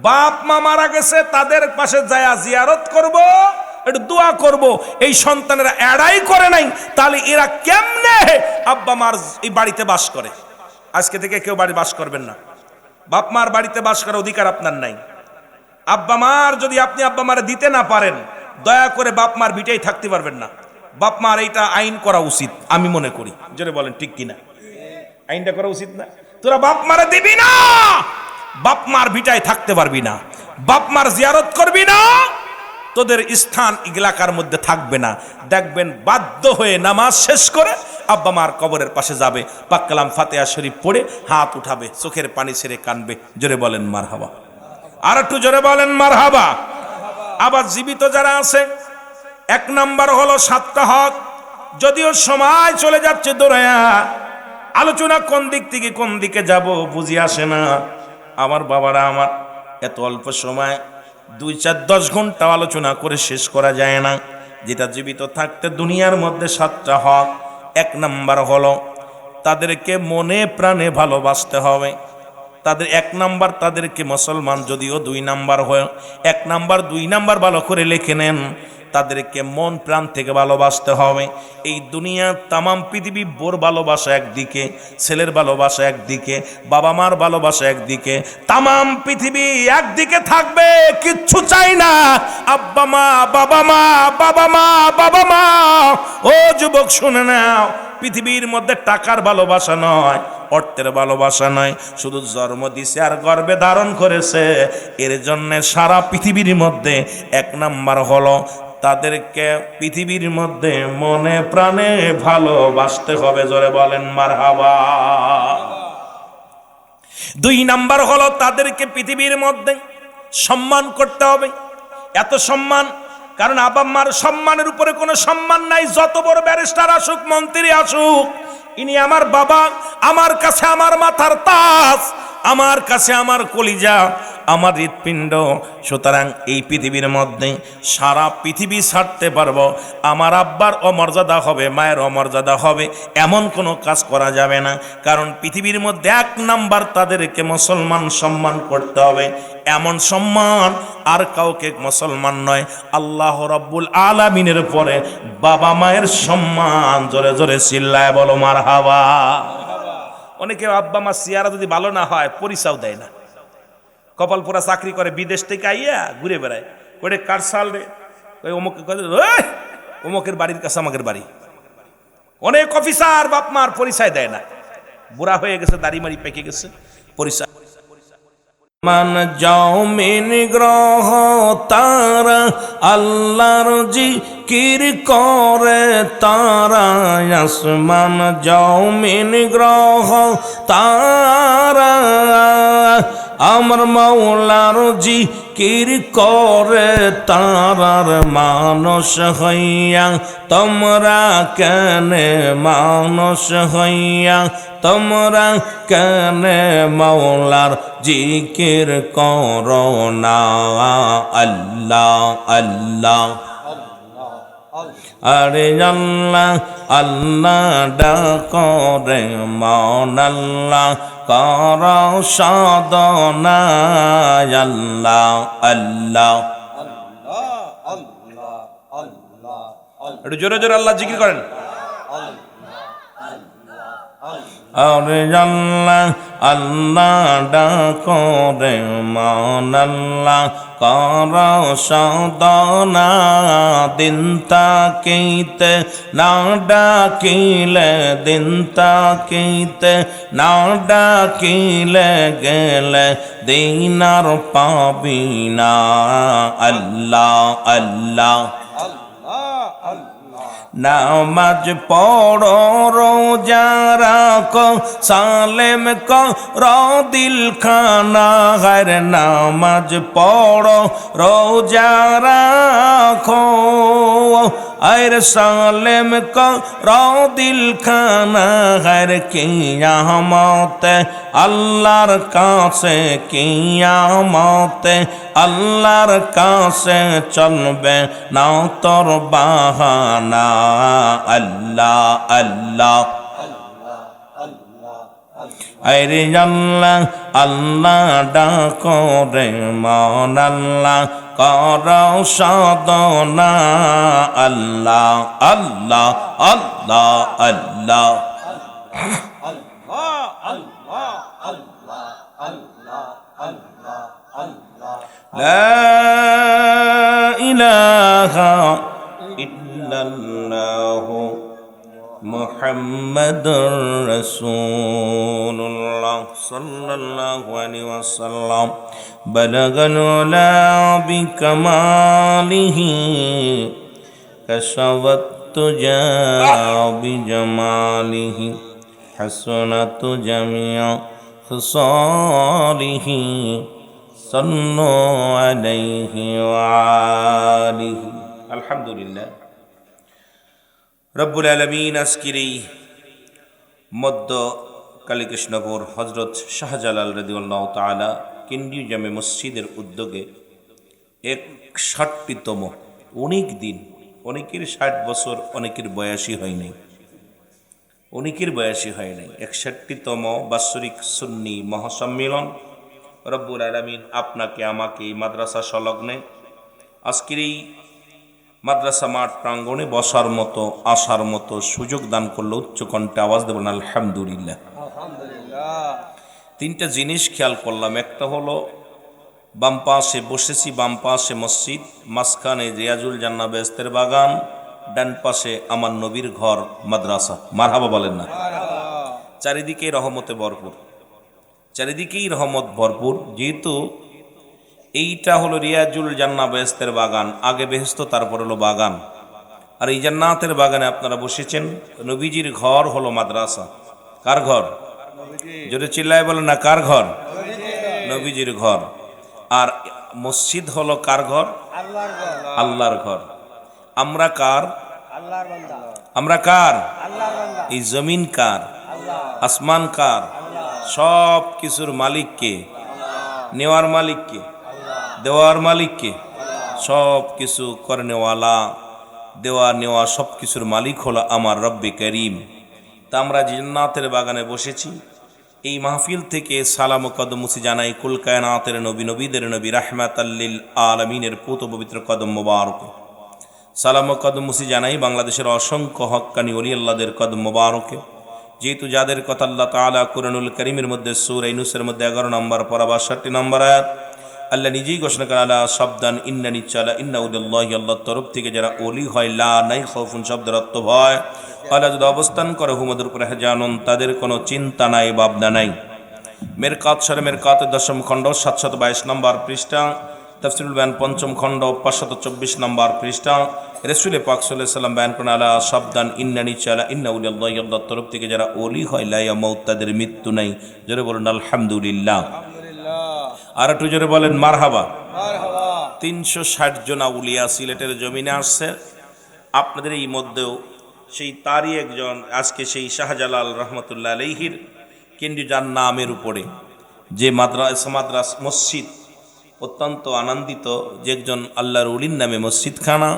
বাপ মা মারা গেছে, তাদের পাশে যায়া জিয়ারত করব, একটু দোয়া করব। এই সন্তানেরা এড়াই করে নাই, তাহলে এরা কেমনে আব্বা মার এই বাড়িতে বাস করে? আজকে থেকে কেউ বাড়ি বাস করবেন না। বাপ মার বাড়িতে বাস করার অধিকার আপনার নাই। আব্বা মার যদি আপনি আব্বা মারে দিতে না পারেন, দয়া করে বাপ মার ভিটাই থাকতে পারবেন না। বাপ মার এইটা আইন করা উচিত আমি মনে করি। জোরে বলেন ঠিক কিনা? আইনটা করা উচিত না? তোরা বাপ মারে দিবি না, বাপ মার ভিটায় থাকতে পারবি না, বাপ মার জিয়ারত করবি না, তোদের স্থান এলাকার মধ্যে থাকবে না। দেখবেন বাধ্য হয়ে নামাজ শেষ করে আব্বা মার কবরের পাশে যাবে, পাক কালাম ফাতিহা শরীফ পড়ে হাত উঠাবে, চোখের পানি ছেড়ে কানবে। জোরে বলেন মারহাবা। আর একটু জোরে বলেন মারহাবা। আবার জীবিত যারা আছে, 1 নাম্বার হলো 7টা হক। যদিও সময় চলে যাচ্ছে দৌড়ায়া, আলোচনা কোন দিক থেকে কোন দিকে যাব বুঝি আসে না। আমার বাবারা, আমার এত অল্প সময় 2-4-10 ঘন্টা আলোচনা করে শেষ করা যায় না। যেটা জীবিত থাকতে দুনিয়ার মধ্যে 7টা হক। 1 নাম্বার হলো তাদেরকে মনে প্রাণে ভালোবাসতে হবে। তাদের 1 নাম্বার, তাদেরকে মুসলমান যদিও 2 নাম্বার হয়, 1 নাম্বার 2 নাম্বার ভালো করে লিখে নেন। তাদেরকে মন প্রাণ থেকে ভালোবাসতে হবে। এই দুনিয়া তামাম পৃথিবী বোর ভালোবাসা একদিকে, ছেলের ভালোবাসা একদিকে, বাবা মার ভালোবাসা একদিকে, তামাম পৃথিবী একদিকে থাকবে, কিচ্ছু চাই না। আব্বা মা, বাবা মা, বাবা মা, বাবা মা। ও যুবক শুনে নাও, পৃথিবীর মধ্যে টাকার ভালোবাসা নয়, অর্থের ভালোবাসা নয়, শুধু জন্ম দিছে আর গর্ভে ধারণ করেছে, এর জন্য সারা পৃথিবীর মধ্যে 1 নাম্বার হলো তাদেরকে পৃথিবীর মধ্যে মনে প্রাণে ভালোবাসতে হবে। জোরে বলেন মারহাবা। 2 নাম্বার হলো তাদেরকে পৃথিবীর মধ্যে সম্মান করতে হবে। এত সম্মান, কারণ আব্বা মার সম্মানের উপরে কোনো সম্মান নাই। যত বড় ব্যারিস্টার আসুক, মন্ত্রী আসুক, ইনি আমার বাবা, আমার কাছে আমার মাথার তাজ, আমার কাছে আমার কলিজা, আমার হৃৎপিণ্ড। সুতরাং এই পৃথিবীর মধ্যে সারা পৃথিবী ছাড়তে পারবো, আমার আব্বার অমর্যাদা হবে, মায়ের অমর্যাদা হবে, এমন কোনো কাজ করা যাবে না। কারণ পৃথিবীর মধ্যে 1 নাম্বার তাদেরকে মুসলমান সম্মান করতে হবে। এমন সম্মান আর কাউকে মুসলমান নয়, আল্লাহ রাব্বুল আলামিনের পরে বাবা মায়ের সম্মান। জোরে জোরে চিল্লায় বলো মারহাবা। অনেকে আব্বা মা চেহারা যদি ভালো না হয় পরিচয় দেয় না, কপাল পোড়া চাকরি করে, বিদেশ থেকে আইয়া ঘুরে বেড়ায়, ওরে কার সাল রে, ওই অমুকের বাড়ির কাছে আমাদের বাড়ি। অনেক অফিসার বাপ মার পরিচয় দেয় না, বুড়া হয়ে গেছে, দাড়ি মাড়ি পেকে গেছে, পরিচয় মান জমিন গ্রহ তারা আল্লাহর জিকির করে তারা আসমান জমিন গ্রহ তারা আমার মাওলার জিকির করে তারার মানুষ হইয়া তোমরা কেনে মানুষ হইয়া তোমরা কেনে মাওলার জিকির করো না আল্লাহ আল্লাহ আরে আল্লাহ আল্লাহ ডাকরে মন আল্লাহ কর সাধনা আল্লাহ আল্লাহ একটু জোরে জোরে আল্লাহ জিকির করেন আরে আল্লাহ আল্লাহ ডাকরে মন আল্লাহ কর সাধনা দিন তাকিতে না ডাকিলে দিন তাকিতে না ডাকিলে গেলে দিনার পাবি না আল্লাহ আল্লাহ নামাজ পড়ো রোজা রাখো সালেম করো দিল খানা হর নামাজ পড়ো রোজা রাখো আর সালেম করো দিল খানা হর কিয়ামত আল্লাহর কাছে কিয়ামত আল্লাহর কাছে চলবে না তোর বাহানা আল্লাহ আল্লাহ আরে আল্লাহ আল্লাহ ডাকো রে মন আল্লাহ কর সাধনা আল্লাহ আল্লাহ আল্লাহ আল্লাহ লা ইলাহা ইল্লাল্লাহু মুহাম্মাদুর রাসূলুল্লাহ সাল্লাল্লাহু আলাইহি ওয়াসাল্লাম বালাগাল উলা বিকামালিহি কাশাওয়াত তুজা বিজামালিহি হাসানাতু জামিআ খিসালিহি সাল্লু আলাইহি ওয়া আলিহি আলহামদুলিল্লাহ রব্বুল আলামিন আজকের এই মধ্য কালীকৃষ্ণপুর হজরত শাহজালাল রাদিয়াল্লাহু তাআলা কেন্দ্রীয় জামে মসজিদের উদ্যোগে 61তম অনেক দিন অনেকের 60 বছর অনেকের 82 হয় নাই অনেকের 82 হয় নাই 61তম বাৎসরিক সুন্নি মহাসম্মেলন রব্বুল আলামিন আপনাকে আমাকে এই মাদ্রাসা সংলগ্নে আজকের এই মাদ্রাসা মাঠ প্রাঙ্গণে বসার মতো আসার মতো সুযোগ দান করলো উচ্চ কণ্ঠে আওয়াজ দেবেন আলহামদুলিল্লাহ আলহামদুলিল্লাহ। তিনটা জিনিস খেয়াল করলাম, একটা হলো বাম পাশে বসেছি, বাম পাশে মসজিদ, মাঝখানে রিয়াজুল জান্নাহ বেহেশতের বাগান, ডান পাশে আমার নবীর ঘর মাদ্রাসা। মারহাবা বলেন না? চারিদিকে রহমতে ভরপুর, চারিদিকেই রহমত ভরপুর। যেহেতু এইটা হলো রিয়াজুল জান্নাহ বেহেশতের বাগান, আগে বেহেশত তারপর হলো বাগান, আর এই জান্নাতের বাগানে আপনারা বসেছেন। নবীজির ঘর হলো মাদ্রাসা। কার ঘর? জোরে চিল্লায় বলেন না, কার ঘর? নবীজির ঘর। আর মসজিদ হলো কার ঘর? আল্লাহর ঘর। আমরা কার? আমরা কার? এই জমিন কার? আসমান কার? সব কিছুর মালিক কে? নেওয়ার মালিক কে? দেওয়ার মালিক কে? সব কিছু করনেওয়ালা, দেওয়া নেওয়া সব কিছুর মালিক হলো আমার রব্বে করিম। তা আমরা জান্নাতের বাগানে বসেছি। এই মাহফিল থেকে সালাম ও কদমুসি জানাই কুল কায়নাতের নবী, নবীদের নবী, রাহমাতাল লিল আলামিনের পুত পবিত্র কদম মোবারক। সালাম ও কদমুসি জানাই বাংলাদেশের অসংখ্য হক্কানি ওলি আল্লাহদের কদম মোবারকে। যেহেতু যাদের কথা আল্লাহ তাআলা কুরআনুল কারীমের মধ্যে সূরা ইউনূসের মধ্যে 11 নম্বর পারা 62 নম্বর আয়াত আল্লাহ নিজেই ঘোষণা করেন, আলা শব্দান ইন্না নিচ্চালা ইন্না উদাল্লাহি, আল্লাহর তরফ থেকে যারা ওলি হয়, লা নাই খাউফুন শব্দের অর্থ ভয়, আল্লাহ যদি অবস্থান করে হুমদের উপরে হেজানুন, তাদের কোনো চিন্তা নাই, ভাবনা নাই। মেরকাত শরে মেরকাতের 10ম খণ্ড 722 নম্বর পৃষ্ঠা, তাফসীরুল বায়ান 5ম খণ্ড 524 নম্বর পৃষ্ঠা। রাসূল পাক সাল্লাল্লাহু আলাইহি ওয়াসাল্লাম বয়ান করেন, আলা সাবধান, ইন্নানি চালা ইন্না উলিয়াল্লাহি, আল্লাহর তরফ থেকে যারা ওলি হয় লা ইয়ামুত, তাদের মৃত্যু নাই। জোরে বলেন আলহামদুলিল্লাহ। আর একটু জোরে বলেন মারহাবা। 360 জন আউলিয়া সিলেটের জমিনে আসছে। আপনাদের এই মধ্যেও সেই তারই একজন, আজকে সেই শাহজালাল রহমতুল্লাহ আলাইহির কেন্দ্রীয় নামের উপরে যে মাদ্রাস মসজিদ, অত্যন্ত আনন্দিত যে একজন আল্লাহর উলির নামে মসজিদখানা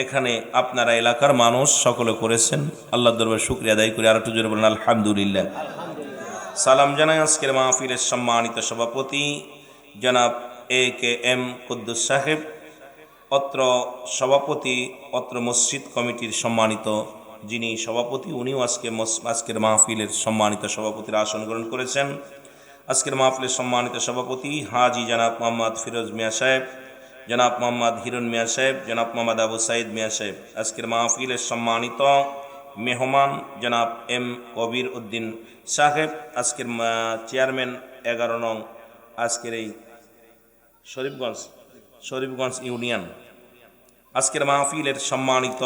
এখানে আপনারা এলাকার মানুষ সকলে করেছেন। আল্লাহর দরবারে শুকরিয়া আদায় করে আর একটু জোরে বলেন আলহামদুলিল্লাহ। সালাম জানাই আজকের মাহফিলের সম্মানিত সভাপতি জনাব AKM কুদ্দুস সাহেব, অত্র সভাপতি, অত্র মসজিদ কমিটির সম্মানিত যিনি সভাপতি, উনিও আজকের মাহফিলের সম্মানিত সভাপতির আসন গ্রহণ করেছেন। আজকের মাহফিলের সম্মানিত সভাপতি হাজি জনাব মোহাম্মদ ফিরোজ মিয়া সাহেব, জনাব মোহাম্মদ হিরণ মিয়া সাহেব, জনাব মোহাম্মদ আবু সাইদ মিয়া সাহেব। আজকের মাহফিলের সম্মানিত মেহমান জনাব M কবির উদ্দিন সাহেব, আজকের চেয়ারম্যান 11 নং আজকের এই শরীফগঞ্জ ইউনিয়ন। আজকের মাহফিলের সম্মানিত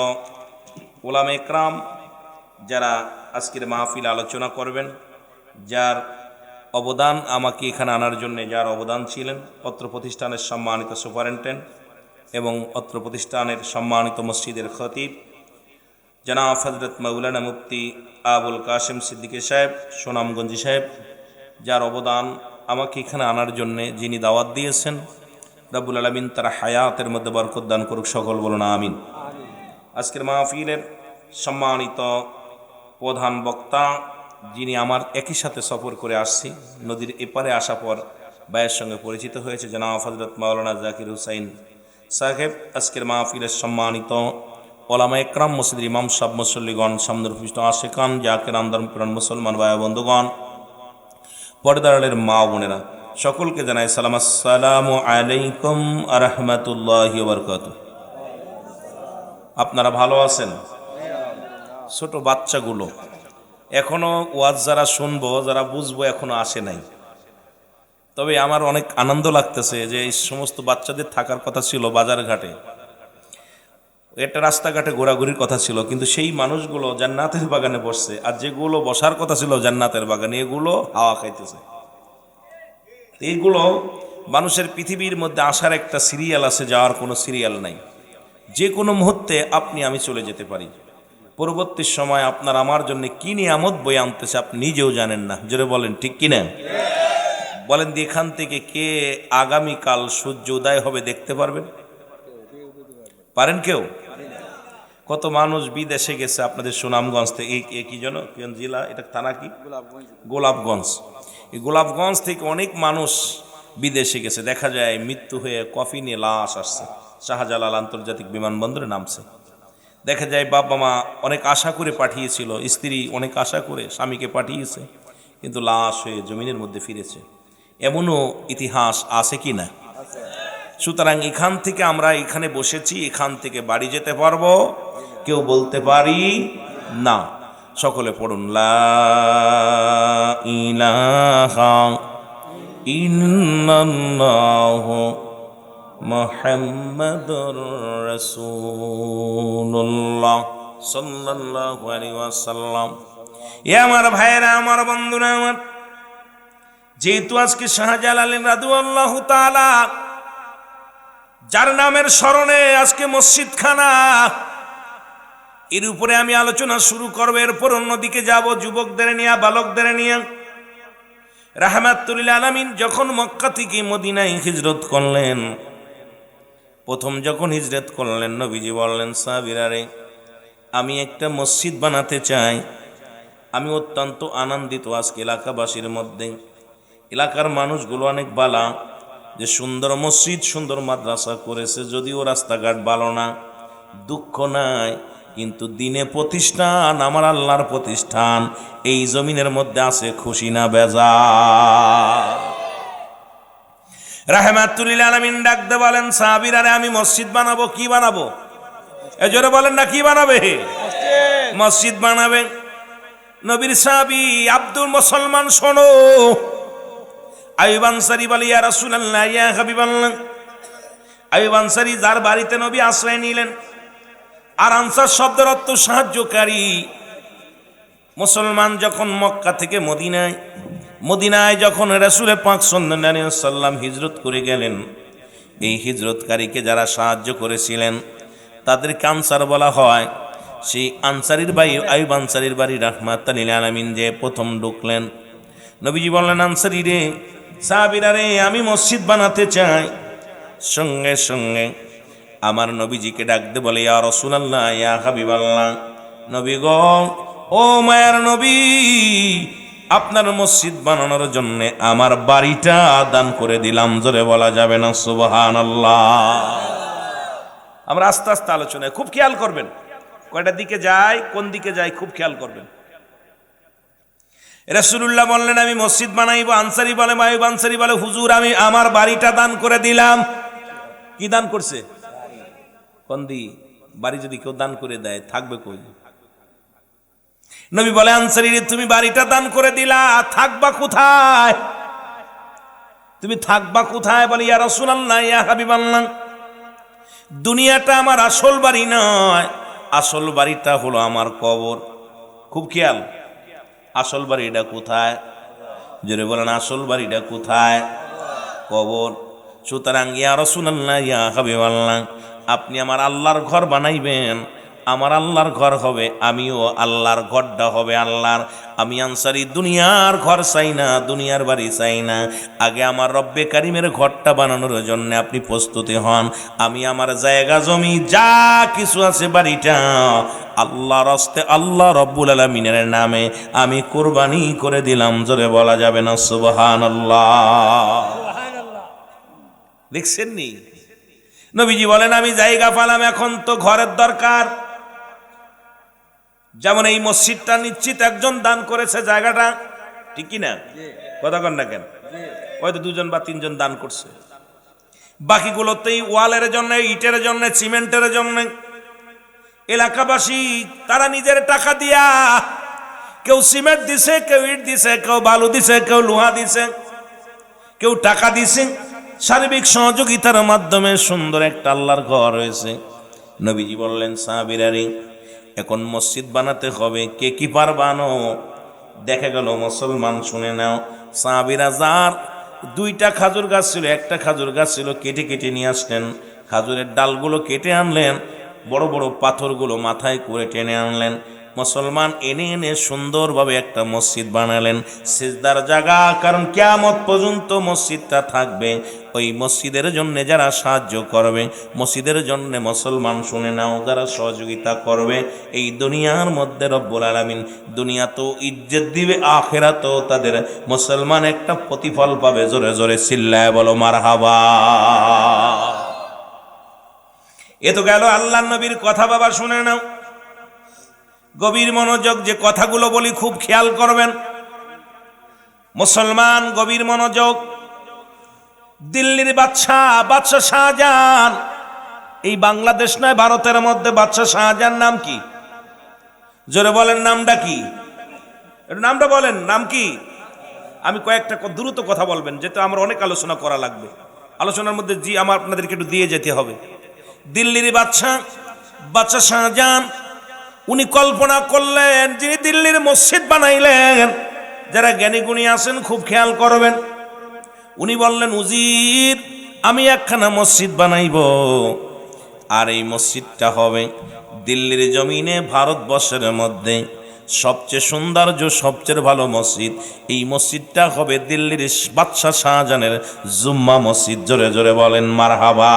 ওলামা একরাম যারা আজকের মাহফিল আলোচনা করবেন, যার অবদান আমাকে এখানে আনার জন্য যার অবদান ছিলেন, অত্র প্রতিষ্ঠানের সম্মানিত সুপারিনটেন্ডেন্ট এবং অত্র প্রতিষ্ঠানের সম্মানিত মসজিদের খতিব জনাব হযরত মাওলানা মুফতি আবুল কাসেম সিদ্দিকী সাহেব, সুনামগঞ্জি সাহেব, যার অবদান আমাকে এখানে আনার জন্য যিনি দাওয়াত দিয়েছেন, রব্বুল আলামিন তার হায়াতের মধ্যে বরকত দান করুক, সকল বলুন আমিন। আজকের মাহফিলের সম্মানিত প্রধান বক্তা, যিনি আমার একই সাথে সফর করে আসছি, নদীর এপারে আসা পর ভাইয়ের সঙ্গে পরিচিত হয়েছে, জনাব হযরত মাওলানা জাকির হুসাইন সাহেব। আজকের মাহফিলের সম্মানিত ওলামা একরাম, মসজিদের ইমাম সাহেব, মুসল্লিগণ, সামনের পৃষ্ঠ আশিকান, জাকির আমদান পুরান মুসলমান ভাই বন্ধুগণ, পর্দারের মা বোনেরা, সকলকে জানাই সালাম, আসসালামু আলাইকুম ওয়া রাহমাতুল্লাহি ওয়া বারাকাতুহু। আপনারা ভালো আছেন? ছোট বাচ্চাগুলো এখনো ওয়াজ যারা শুনবো, যারা বুঝবো, এখনো আসে নাই। তবে আমার অনেক আনন্দ লাগতেছে যে এই সমস্ত বাচ্চাদের থাকার কথা ছিল বাজার ঘাটে, একটা রাস্তাঘাটে ঘোরাঘুরির কথা ছিল, কিন্তু সেই মানুষগুলো জান্নাতের বাগানে বসছে, আর যেগুলো বসার কথা ছিল জান্নাতের বাগানে, এগুলো হাওয়া খাইতেছে। এইগুলো মানুষের পৃথিবীর মধ্যে আসার একটা সিরিয়াল আছে, যাওয়ার কোনো সিরিয়াল নাই। যে কোনো মুহূর্তে আপনি আমি চলে যেতে পারি। পরবর্তী সময় আপনার আমার জন্য কি নিয়ামত বয়ে আনতেছে আপনি নিজেও জানেন না। জোরে বলেন ঠিক কিনা? বলেন এখান থেকে কে আগামীকাল সূর্য উদয় হবে দেখতে পারবেন? পারেন কেউ? কত মানুষ বিদেশে গেছে আপনাদের সুনামগঞ্জ থেকে, কি যেন কোন জেলা এটা, থানা কি? গোলাপগঞ্জ। এই গোলাপগঞ্জ থেকে অনেক মানুষ বিদেশে গেছে, দেখা যায় মৃত্যু হয়ে কফিনে লাশ আসছে, শাহজালাল আন্তর্জাতিক বিমানবন্দরে নামছে। দেখা যায় বাবা মা অনেক আশা করে পাঠিয়েছিল, স্ত্রী অনেক আশা করে স্বামীকে পাঠিয়েছে, কিন্তু লাশ হয়ে জমিনের মধ্যে ফিরেছে। এমনও ইতিহাস আছে কি না? সুতরাং এখান থেকে আমরা এখানে বসেছি, এখান থেকে বাড়ি যেতে পারবো কেউ বলতে পারি না। সকলে পড়ুন লা ইলাহা ইল্লাল্লাহু মুহাম্মাদুর রাসূলুল্লাহ সাল্লাল্লাহু আলাইহি ওয়াসাল্লাম। এ আমার ভাইয়েরা, আমার বন্ধুরা, আমার যেহেতু আজকে শাহজালাল রাদিয়াল্লাহু তাআলা যার নামের স্মরণে আজকে মসজিদখানা, এর উপরে আমি আলোচনা শুরু করবো, এরপর অন্যদিকে যাব যুবকদের নিয়ে, বালকদের নিয়ে। রাহমাতুল লিল আলামিন যখন মক্কা থেকে মদিনায় হিজরত করলেন, প্রথম যখন হিজরত করলেন, নবীজি বললেন সাহাবীরা রে, আমি একটা মসজিদ বানাতে চাই। আমি অত্যন্ত আনন্দিত আজকে এলাকাবাসীর মধ্যে, এলাকার মানুষগুলো অনেক বালা, যে সুন্দর মসজিদ সুন্দর মাদ্রাসা করেছে, যদিও রাস্তাঘাট ভালো না, দুঃখ নাই, কিন্তু দিনে প্রতিষ্ঠান, আমার আল্লাহর প্রতিষ্ঠান এই জমিনের মধ্যে আছে, খুশি না বেজার? রাহমাতুল লিল আলামিন ডাকতে বলেন সাহাবীরা রে, আমি মসজিদ বানাবো। কি বানাবো? এজোরে বলেন না, কি বানাবে? মসজিদ বানাবে। নবীর সাহাবী আব্দুল মুসলমান, শোনো, আইয়ুব আনসারী বলে, ইয়া রাসূলুল্লাহ, ইয়া হাবিবাল্লাহ। আইয়ুব আনসারী যার বাড়িতে নবী আশ্রয় নিলেন, আর আনসার শব্দের অর্থ সাহায্যকারী। মুসলমান যখন মক্কা থেকে মদিনায় যখন রাসূল পাক সাল্লাল্লাহু আলাইহি ওয়াসাল্লাম হিজরত করে গেলেন, এই হিজরতকারীকে যারা সাহায্য করেছিলেন তাদেরকে আনসার বলা হয়। সেই আনসারীর ভাই আইয়ুব আনসারীর বাড়ি রাহমাতুল লিল আলামিন যে প্রথম ঢুকলেন, নবীজি বললেন, আনসারী রে, সাহাবীরা রে, আমি মসজিদ বানাতে চাই। সঙ্গে সঙ্গে আমার নবীজিকে ডাকতে বলে, ইয়া রাসূলুল্লাহ, ইয়া হাবিবাল্লাহ, নবী গো, ও মায়ার নবী, আপনার মসজিদ বানানোর জন্য আমার বাড়িটা দান করে দিলাম। জোরে বলা যাবে না সুবহানাল্লাহ? আমরা আস্তে আস্তে আলোচনায় খুব খেয়াল করবেন, কয়টা দিকে যায়, কোন দিকে যায়, খুব খেয়াল করবেন। রাসূলুল্লাহ বললেন, আমি মসজিদ বানাইব। আনসারী বলে, আইয়ুব আনসারী বলে, হুজুর, আমি আমার বাড়িটা দান করে দিলাম। কি দান করছে? কোন দি? বাড়ি যদি কেউ দান করে দেয় থাকবে কই? নবী বলে, আনসারী রে, তুমি বাড়িটা দান করে দিলা, থাকবা কোথায়? তুমি থাকবা কোথায়? বলে, ইয়া রাসূলুল্লাহ, ইয়া হাবিবাল্লাহ, দুনিয়াটা আমার আসল বাড়ি নয়, আসল বাড়িটা হলো আমার কবর। খুব খেয়াল, আসল বাড়িটা কোথায়? জোরে বলেন, আসল বাড়িটা কোথায়? কবর। সুতরাং ইয়া রাসূলুল্লাহ, ইয়া হাবিবাল্লাহ, আপনি আমার আল্লাহর ঘর বানাইবেন, আমার আল্লাহর ঘর হবে, আমিও আল্লাহর ঘরটা হবে আল্লাহর। আমি আনসারী দুনিয়ার ঘর চাই না, দুনিয়ার বাড়ি চাই না। আগে আমার রব্বে কারিমের ঘরটা বানানোর জন্য আপনি প্রস্তুতি হন। আমি আমার জায়গা জমি যা কিছু আছে, বাড়িটা আল্লাহর হস্তে, আল্লাহ রব্বুল আলামিনের নামে আমি কুরবানি করে দিলাম। জোরে বলা যাবে না সুবহানাল্লাহ? দেখছেন নি? নবীজি বলেন, আমি জায়গা পালাম, এখন তো ঘরের দরকার। যেমন এই মসজিদটা নিশ্চিত একজন দান করেছে জায়গাটা, ঠিক কি না? কথা কন না কেন? হয়তো দুজন বা তিনজন দান করছে, বাকিগুলোতেই ওয়ালের জন্য, ইটের জন্য, সিমেন্টের জন্য এলাকাবাসী তারা নিজের টাকা দিয়া, কেউ সিমেন্ট দিছে, কেউ ইট দিছে, কেউ বালু দিছে, কেউ লোহা দিছে, কেউ টাকা দিছে। সার্বিক সহযোগিতার মাধ্যমে সুন্দর একটা আল্লাহর ঘর হয়েছে। নবীজি বললেন, সাহাবীরা রে, এখন মসজিদ বানাতে হবে, কে কি পারবানো? দেখা গেল মুসলমান, শুনে নাও, সাহাবীরা যার দুইটা খাজুর গাছ ছিল, একটা খাজুর গাছ ছিল, কেটে কেটে নিয়ে আসলেন, খাজুরের ডালগুলো কেটে আনলেন, বড় বড় পাথরগুলো মাথায় করে টেনে আনলেন। মুসলমান এনে এনে সুন্দরভাবে একটা মসজিদ বানালেন, সিজদার জায়গা। কারণ কিয়ামত পর্যন্ত মসজিদটা থাকবে। ওই মসজিদের জন্য যারা সাহায্য করবে, মসজিদের জন্য মুসলমান, শুনে নাও, যারা সহযোগিতা করবে, এই দুনিয়ার মধ্যে রব্বুল আলামিন দুনিয়া তো ইজ্জত দিবে, আখিরাতেও তাদের মুসলমান একটা প্রতিফল পাবে। জোরে জোরে চিল্লায় বলো মারহাবা। এ তো গেল আল্লাহর নবীর কথা। বাবা শুনে নাও, গভীর মনোযোগ, যে কথাগুলো বলি খুব খেয়াল করবেন মুসলমান, গভীর মনোযোগ। দিল্লির বাদশাহ শাহজাহান, এই বাংলাদেশ নয়, ভারতের মধ্যে বাদশাহ শাহজাহান নাম কি? জোরে বলেন, নামটা কি? নামটা বলেন, নাম কি? আমি কয়েকটা দ্রুত কথা বলবেন, যেহেতু আমার অনেক আলোচনা করা লাগবে। আলোচনার মধ্যে জি আমার আপনাদেরকে একটু দিয়ে যেতে হবে। দিল্লির বাদশাহ শাহজাহান, উনি কল্পনা করলেন, যিনি দিল্লির মসজিদ বানাইলেন, যারা জ্ঞানী গুণী আছেন খুব খেয়াল করবেন। উনি বললেন, উজির, আমি একখানা মসজিদ বানাইব, আর এই মসজিদটা হবে দিল্লির জমিনে, ভারতবর্ষের মধ্যে সবচেয়ে সৌন্দর্য, সবচেয়ে ভালো মসজিদ। এই মসজিদটা হবে দিল্লির বাদশাহ শাহজাহানের জুম্মা মসজিদ। জোরে জোরে বলেন মারহাবা।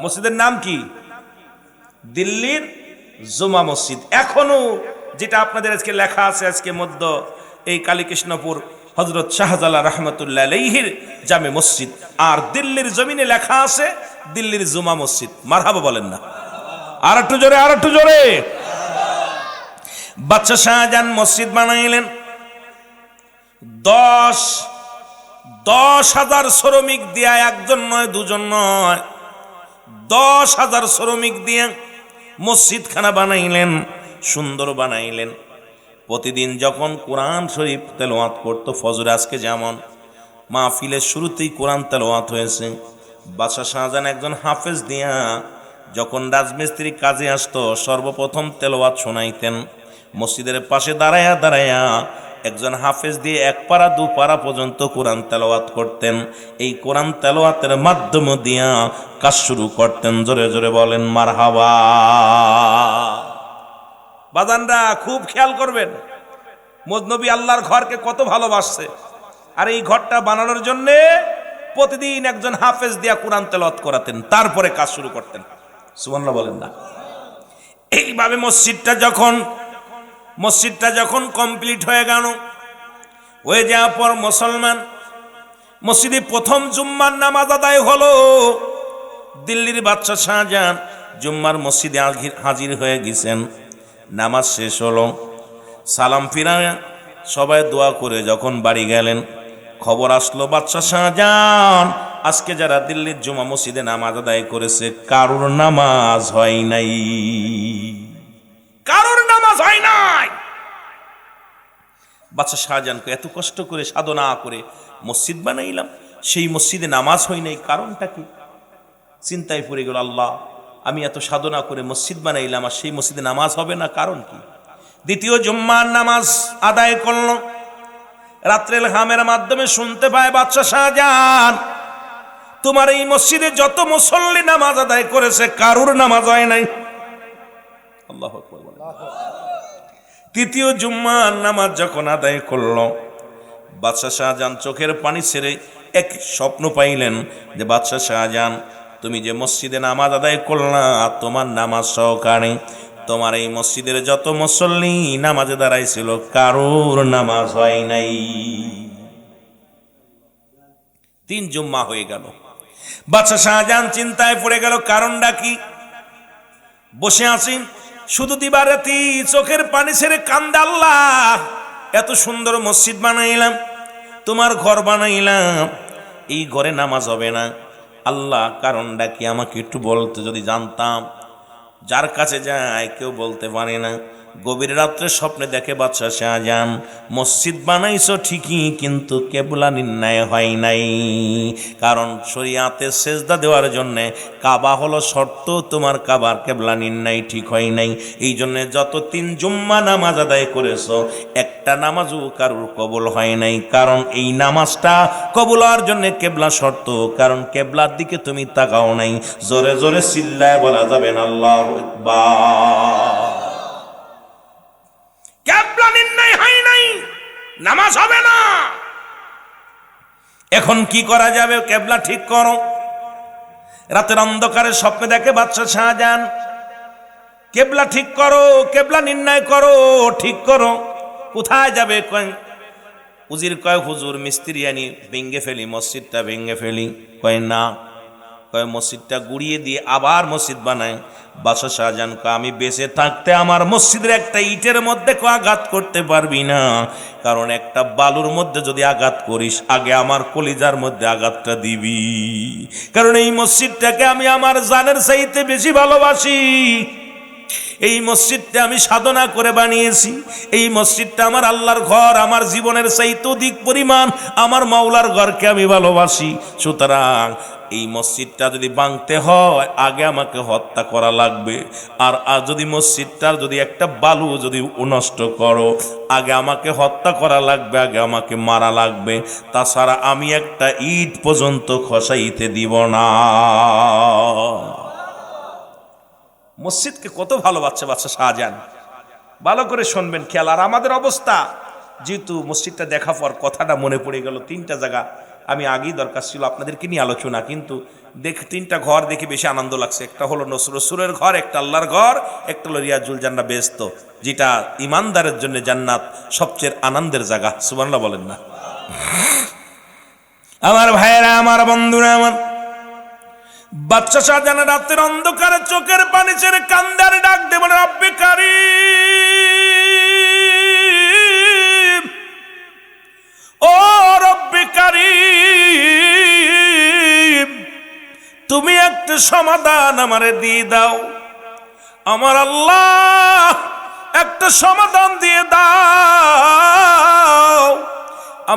মসজিদের নাম কি? দিল্লির জুমা মসজিদ। এখনো যেটা আপনাদের আজকে লেখা আছে, আজকে মধ্য এই কালীকৃষ্ণপুর হযরত শাহজালাল রাহমাতুল্লাহ আলাইহির জামে মসজিদ, আর দিল্লির জমিনে লেখা আছে দিল্লির জুমা মসজিদ। মারহাবা বলেন না? আর একটু জোরে, আর একটু জোরে। বাদশাহ শাহজাহান মসজিদ বানাইলেন। 10,000 শ্রমিক দিয়া, একজন নয়, দুজন নয়, 10,000 শ্রমিক দিয়ে মসজিদখানা বানাইলেন, সুন্দর বানাইলেন। প্রতিদিন যখন কোরআন শরীফ তেলাওয়াত করতো, ফজর আজকে যেমন মাহফিলের শুরুতেই কোরআন তেলাওয়াত হয়েছে, বাদশাহ শাহজাহান একজন হাফেজ দিয়া যখন রাজমিস্ত্রি কাজে আসতো সর্বপ্রথম তেলাওয়াত শোনাইতেন। মসজিদের পাশে দাঁড়ায়া দাঁড়ায়া একজন হাফেজ দিয়ে এক পারা দু পারা পর্যন্ত কোরআন তেলাওয়াত করতেন। এই কোরআন তেলাওয়াতের মাধ্যম দিয়া কাজ শুরু করতেন। জোরে জোরে বলেন মারহাবা। বাজানরা খুব খেয়াল করবেন, মজনবী আল্লাহর ঘরকে কত ভালোবাসছে, আর এই ঘরটা বানানোর জন্য প্রতিদিন একজন হাফেজ দিয়া কোরআন তেলাওয়াত করাতেন, তারপরে কাজ শুরু করতেন। সুবহানাল্লাহ বলেন না? এইভাবে মসজিদটা যখন কমপ্লিট হয়ে গেল, হয়ে যাওয়ার পর মুসলমান মসজিদে প্রথম জুম্মার নামাজ আদায় হলো। দিল্লির বাদশাহ শাহজাহান জুম্মার মসজিদে হাজির হয়ে গেছেন। নামাজ শেষ হলো, সালাম ফিরা সবাই দোয়া করে যখন বাড়ি গেলেন, খবর আসলো বাদশাহ শাহজাহান আজকে যারা দিল্লির জুমা মসজিদে নামাজ আদায় করেছে কারোর নামাজ হয় নাই, কারোর নামাজ হয় নাই। বাদশাহ শাহজাহানকে এত কষ্ট করে সাধনা করে মসজিদ বানাইলাম, সেই মসজিদে নামাজ হয় নাই, কারণটা কি? চিন্তায় পড়ে গেল, আল্লাহ আমি এত সাধনা করে মসজিদ বানাইলাম আর সেই মসজিদে নামাজ হবে না, কারণ কি? দ্বিতীয় জুম্মার নামাজ আদায় করল। রাত্রের হামের মাধ্যমে শুনতে পায় বাদশাহ শাহজাহান তোমার এই মসজিদে যত মুসল্লি নামাজ আদায় করেছে কারোর নামাজ হয় নাই। আল্লাহু আকবার। তৃতীয় জুম্মার নামাজ যখন আদায় করল, বাদশাহ শাহজাহান চোখের পানি ছেড়ে এক স্বপ্ন পাইলেন যে বাদশাহ শাহজাহান তুমি যে মসজিদে নামাজ আদায় করলা তোমার নামাজ সহকারে তোমার এই মসজিদের যত মুসল্লি নামাজে দাঁড়াইছিল কারোর নামাজ হয় নাই। 3 জুম্মা হয়ে গেল। বাদশাহ শাহজাহান চিন্তায় পড়ে গেল, কারণটা কি? বসে আছি শুধু দিবারাতি চোখের পানি ছেড়ে কান্দে, আল্লাহ এত সুন্দর মসজিদ বানাইলাম, তোমার ঘর বানাইলাম, এই ঘরে নামাজ হবে না, আল্লাহ কারণটা কি আমাকে একটু বলতে, যদি জানতাম। যার কাছে যায় কেউ বলতে পারে না। গভীর রাত্রে স্বপ্নে দেখে বাদশাহ শাহজাহান মসজিদ বানাইছো ঠিকই, কিন্তু কেবলা নির্ণয় হয় নাই, কারণ শরিয়াতে সেজদা দেওয়ার জন্যে কাবা হলো শর্ত, তোমার কাবার কেবলা নির্ণয় ঠিক হয় নাই। এই জন্যে যত 3 জুম্মা নামাজ আদায় করেছো একটা নামাজও কারোর কবুল হয় নাই, কারণ এই নামাজটা কবুল হওয়ার জন্যে কেবলা শর্ত, কারণ কেবলার দিকে তুমি তাকাও নাই। জোরে জোরে চিল্লায় বলা যাবে না আল্লাহু আকবার। কেবলা নির্ণয় হয় নাই, নামাজ হবে না। এখন কি করা যাবে? কেবলা ঠিক করো। রাতের অন্ধকারে স্বপ্নে দেখে বাদশাহ শাহজাহান কেবলা ঠিক করো, কেবলা নির্ণয় করো, ঠিক করো। কোথায় যাবে? উজির কয় হুজুর মিস্ত্রি আনি ভেঙ্গে ফেলি, মসজিদটা ভেঙ্গে ফেলি। কয় না, কয় মসজিদটা গুড়িয়ে দিয়ে আবার মসজিদ বানায়। বাদশাহ শাহজাহান কয় আমি বেঁচে থাকতে আমার মসজিদের একটা ইটের মধ্যে আঘাত করতে পারবি না, কারণ একটা বালুর মধ্যে যদি আঘাত করিস আগে আমার কলিজার মধ্যে আঘাতটা দিবি, কারণ এই মসজিদটাকে আমি আমার জানের চাইতে বেশি ভালোবাসি। এই মসজিদটা আমি সাধনা করে বানিয়েছি, এই মসজিদটা আমার আল্লাহর ঘর, আমার জীবনের চাইতে অধিক পরিমাণ আমার মাওলার ঘরকে আমি ভালোবাসি। সুতরাং এই মসজিদটা যদি ভাঙতে হয় আগে আমাকে হত্যা করা লাগবে, আর যদি মসজিদটার যদি একটা বালু যদি নষ্ট করো আগে আমাকে হত্যা করা লাগবে, আগে আমাকে মারা লাগবে, তাছাড়া আমি একটা ইট পর্যন্ত খসাইতে দিব না। মসজিদকে কত ভালোবাসছে বাদশাহ শাহজাহান, ভালো করে শুনবেন খেয়াল। আর আমাদের অবস্থা, যেহেতু মসজিদটা দেখা পর কথাটা মনে পড়ে গেল, 3টা জায়গা আমি আগেই দরকার ছিল আপনাদেরকে নিয়ে আলোচনা, কিন্তু 3টা ঘর দেখে বেশি আনন্দ লাগছে। একটা হলো রসুলের ঘর, একটা আল্লাহর ঘর, একটা হলো রিয়াজুল জান্নাহ বেহেশত, যেটা ইমানদারের জন্য জান্নাত সবচেয়ে আনন্দের জায়গা। সুবহানাল্লাহ বলেন না? আমার ভাইয়েরা, আমার বন্ধুরা, আমার বাদশাহ শাহজাহান রাতের অন্ধকারে চোখের পানি ছেড়ে কান্দার ডাক দেব, রব্বে কারীম, ও রব্বে কারীম, তুমি একটা সমাধান আমারে দিয়ে দাও। আমার আল্লাহ একটা সমাধান দিয়ে দাও।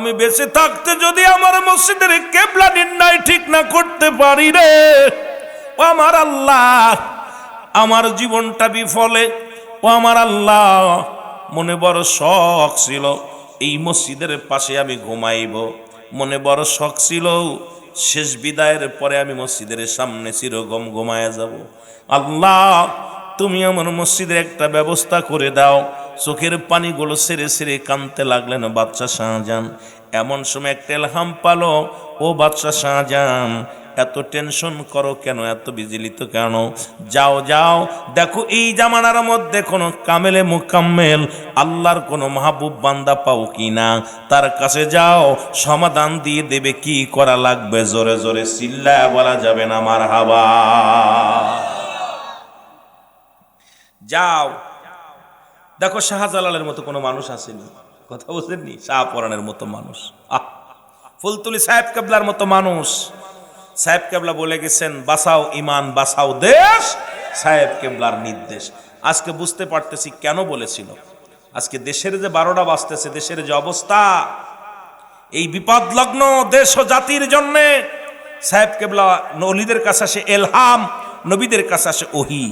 আমি বেঁচে থাকতে যদি আমার মসজিদের কেবলা নির্ণয় ঠিক না করতে পারি রে, ও আমার আল্লাহ, আমার জীবনটা বিফলে। ও আমার আল্লাহ, মনে বড় শখ ছিল এই মসজিদের পাশে আমি ঘুমাইব, মনে বড় শখ ছিল শেষ বিদায়ের পরে আমি মসজিদের সামনে চিরগম ঘুমায়া যাব। আল্লাহ, তুমি আমার মসজিদের একটা ব্যবস্থা করে দাও। চোখের পানিগুলো সেরে সেরে কাঁদতে লাগলেন বাদশাহ শাহজাহান। এমন সময় একটা এলহাম পালো, ও বাদশাহ শাহজাহান, এত টেনশন করো কেন, এত বিচলিত কেন? যাও যাও, দেখো এই জামানার মধ্যে কোনো কামেলে মুকাম্মেল আল্লাহর কোনো মাহবুব বান্দা পাও কি না, তার কাছে যাও, সমাধান দিয়ে দেবে। কি করা লাগবে জোরে জোরে চিল্লায়া বলা যাবে না মারহাবা। যাও, দেখো শাহজালালের মতো কোনো মানুষ আসেনি, কথা বলছেননি, শাহপরানের মতো মানুষ, ফুলতুলি সাহেব কেবলার মতো মানুষ। সাহেব কেবলা বলে গেছেন, বাঁচাও ইমান, বাঁচাও দেশ, সাহেব কেবলার নির্দেশ। আজকে বুঝতে পারতেছি কেন বলেছিল। আজকে দেশের যে 12টা বাজতেছে, দেশের যে অবস্থা, এই বিপদ লগ্ন দেশ ও জাতির জন্যে সাহেব কেবলা নলিদের কাছে আসে এলহাম, নবীদের কাছে আসে ওহী।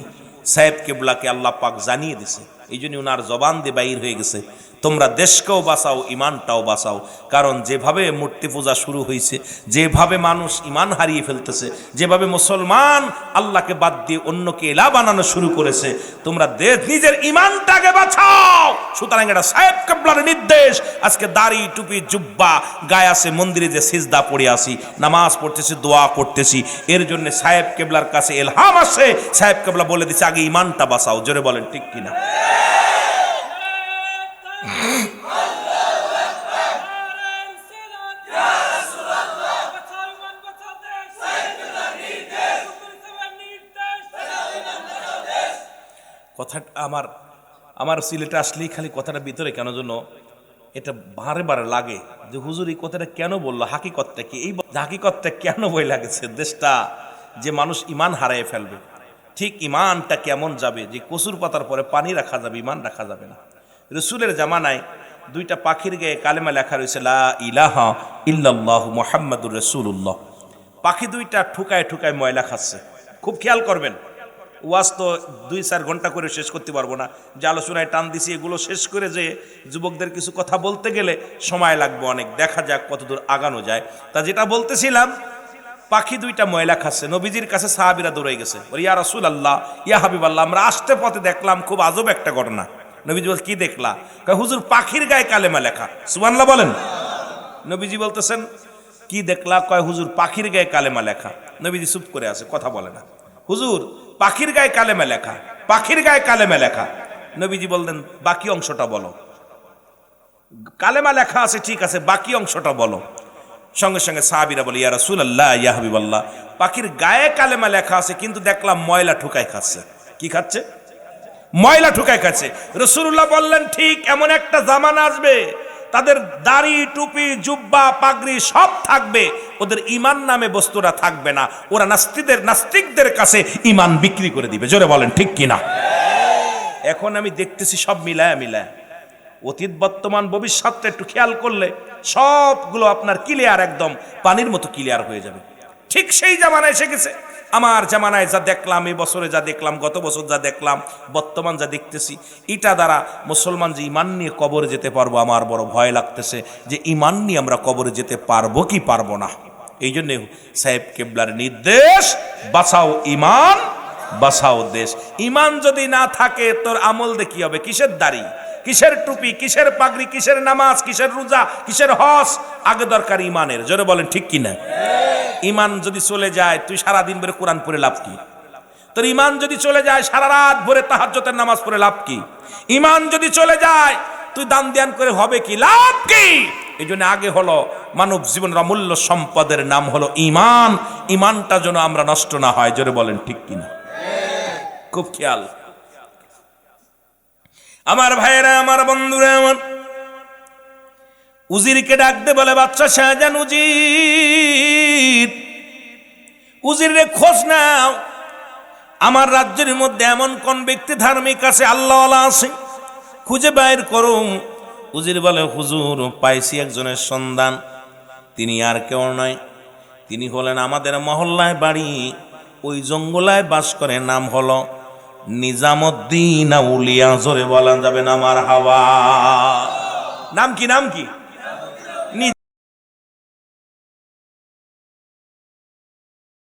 সাহেব কেবলাকে আল্লাহ পাক জানিয়ে দিছে, এই জন্য উনার জবান দিয়ে বাইর হয়ে গেছে, তোমরা দেশকেও বাঁচাও, ইমানটাও বাঁচাও। কারণ যেভাবে মূর্তি পূজা শুরু হয়েছে, যেভাবে মানুষ ইমান হারিয়ে ফেলতেছে, যেভাবে মুসলমান আল্লাহকে বাদ দিয়ে অন্যকে এলা বানানো শুরু করেছে, তোমরা নিজের ইমানটাকে বাঁচাও। সুতরাং এটা সাহেব কেবলার নির্দেশ। আজকে দাড়ি টুপি জুব্বা গায়ে আছে, মন্দিরে যে সিজদা পড়ে আসি, নামাজ পড়তেছি, দোয়া করতেছি, এর জন্য সাহেব কেবলার কাছে এলহাম আসে। সাহেব কেবলা বলে দিচ্ছে, আগে ইমানটা বাঁচাও। জোরে বলেন ঠিক কিনা? কথাটা আমার সিলেটে আসলেই খালি কথাটা ভিতরে কেন জন্য এটা বারে বারে লাগে যে হুজুর এই কথাটা কেন বললো, হাকিকতটা কি, এই হাকিকতটা কেন বই লাগেছে। দেশটা যে মানুষ ইমান হারিয়ে ফেলবে, ঠিক ইমানটা কেমন যাবে যে কচুর পাতার পরে পানি রাখা যাবে, ইমান রাখা যাবে না। রসুলের জামানায় 2টা পাখির গায়ে কালেমা লেখা রয়েছে, লা ইলাহা ইল্লাল্লাহু মুহাম্মাদুর রাসূলুল্লাহ। পাখি 2টা ঠুকায় ঠুকায় ময়লা খাচ্ছে। খুব খেয়াল করবেন, ওয়াজ তো 2-4 ঘন্টা করে শেষ করতে পারবো না, যে আলোচনায় টান দিছি এগুলো শেষ করে যে যুবকদের কিছু কথা বলতে গেলে সময় লাগবে অনেক, দেখা যাক কতদূর আগানো যায়। তা যেটা বলতেছিলাম, পাখি 2টা ময়লা খাচ্ছে, নবীজির কাছে সাহাবীরা দৌড়ে গেছে, বলে ইয়া রাসূলুল্লাহ, ইয়া হাবিবাল্লাহ, আমরা আসতে পথে দেখলাম খুব আজব একটা ঘটনা। নবীজি বল, কি দেখলা? হুজুর পাখির গায়ে কালেমা লেখা। সুবহানাল্লাহ বলেন। নবীজি বলতেছেন, কি দেখলা? কয় হুজুর পাখির গায়ে কালেমা লেখা। নবীজি চুপ করে আছে, কথা বলে না। হুজুর পাখির গায়ে কালেমা লেখা, পাখির গায়ে কালেমা লেখা। নবীজি বললেন, বাকি অংশটা বলো। কালেমা লেখা আছে ঠিক আছে, বাকি অংশটা বলো। সঙ্গে সঙ্গে সাহাবীরা বলে, ইয়া রাসূলুল্লাহ, ইয়া হাবিবাল্লাহ, পাখির গায়ে কালেমা লেখা আছে, কিন্তু দেখলাম ময়লা ঠুকায় খাচ্ছে। কি খাচ্ছে? ময়লা ঠুকায় খাচ্ছে। রাসূলুল্লাহ বললেন, ঠিক এমন একটা জামানা আসবে, তাদের দাড়ি টুপি জুব্বা পাগড়ি সব থাকবে, ওদের ইমান নামে বস্তুটা থাকবে না। ওরা নাস্তিকদের কাছে ইমান বিক্রি করে দিবে। জোরে বলেন ঠিক কিনা? এখন আমি দেখতেছি সব মিলায়া অতীত বর্তমান ভবিষ্যৎটা একটু খেয়াল করলে সবগুলো আপনার ক্লিয়ার, একদম পানির মতো ক্লিয়ার হয়ে যাবে। ঠিক সেই জামানায় এসে গেছে। আমার জামানায় যা দেখলাম, এই বছরে যা দেখলাম, গত বছর যা দেখলাম, বর্তমান যা দেখতেছি, এটা দ্বারা মুসলমান যে ইমান নিয়ে কবরে যেতে পারবো, আমার বড় ভয় লাগতেছে যে ইমান নিয়ে আমরা কবরে যেতে পারবো কি পারবো না। এই জন্য সাহেব কেবলার নির্দেশ, বাঁচাও ইমান, বাঁচাও দেশ। ইমান যদি না থাকে তোর আমল দিয়ে কি হবে? কিসের দাড়ি, কিসের টুপি, কিসের পাগড়ি, কিসের নামাজ, কিসের রোজা, কিসের হজ? আগে দরকার ইমানের। জোরে বলেন ঠিক কিনা? ইমান যদি চলে যায়, তুই সারাদিন ধরে কোরআন পড়ে লাভ কি? তোর ইমান যদি চলে যায়, সারা রাত ভরে তাহাজ্জুদের নামাজ পড়ে লাভ কি? ইমান যদি চলে যায়, তুই দান ধ্যান করে হবে কি, লাভ কি? এই জন্য আগে হলো মানব জীবনের অমূল্য সম্পদের নাম হলো ইমান। ইমানটা যেন আমরা নষ্ট না হয়। জোরে বলেন ঠিক কিনা? খুব খেয়াল। আমার ভাইয়েরা, আমার বন্ধুরা, আমার উজিরকে ডাকতে বলে, বাদশাহ শাহজাহান, উজির রে খোঁজ নাও, আমার রাজ্যের মধ্যে এমন কোন ব্যক্তি ধার্মিক আছে, আল্লাহওয়ালা আছে, খুঁজে বাইর করুন। উজির বলে হুজুর পাইছি একজনের সন্ধান, তিনি আর কেউ নয়, তিনি হলেন আমাদের মহল্লায় বাড়ি, ওই জঙ্গলায় বাস করে, নাম হলো নিজামুদ্দিন আউলিয়া। জোরে বলা যাবে না মারহাবা। নাম কি? নাম কি?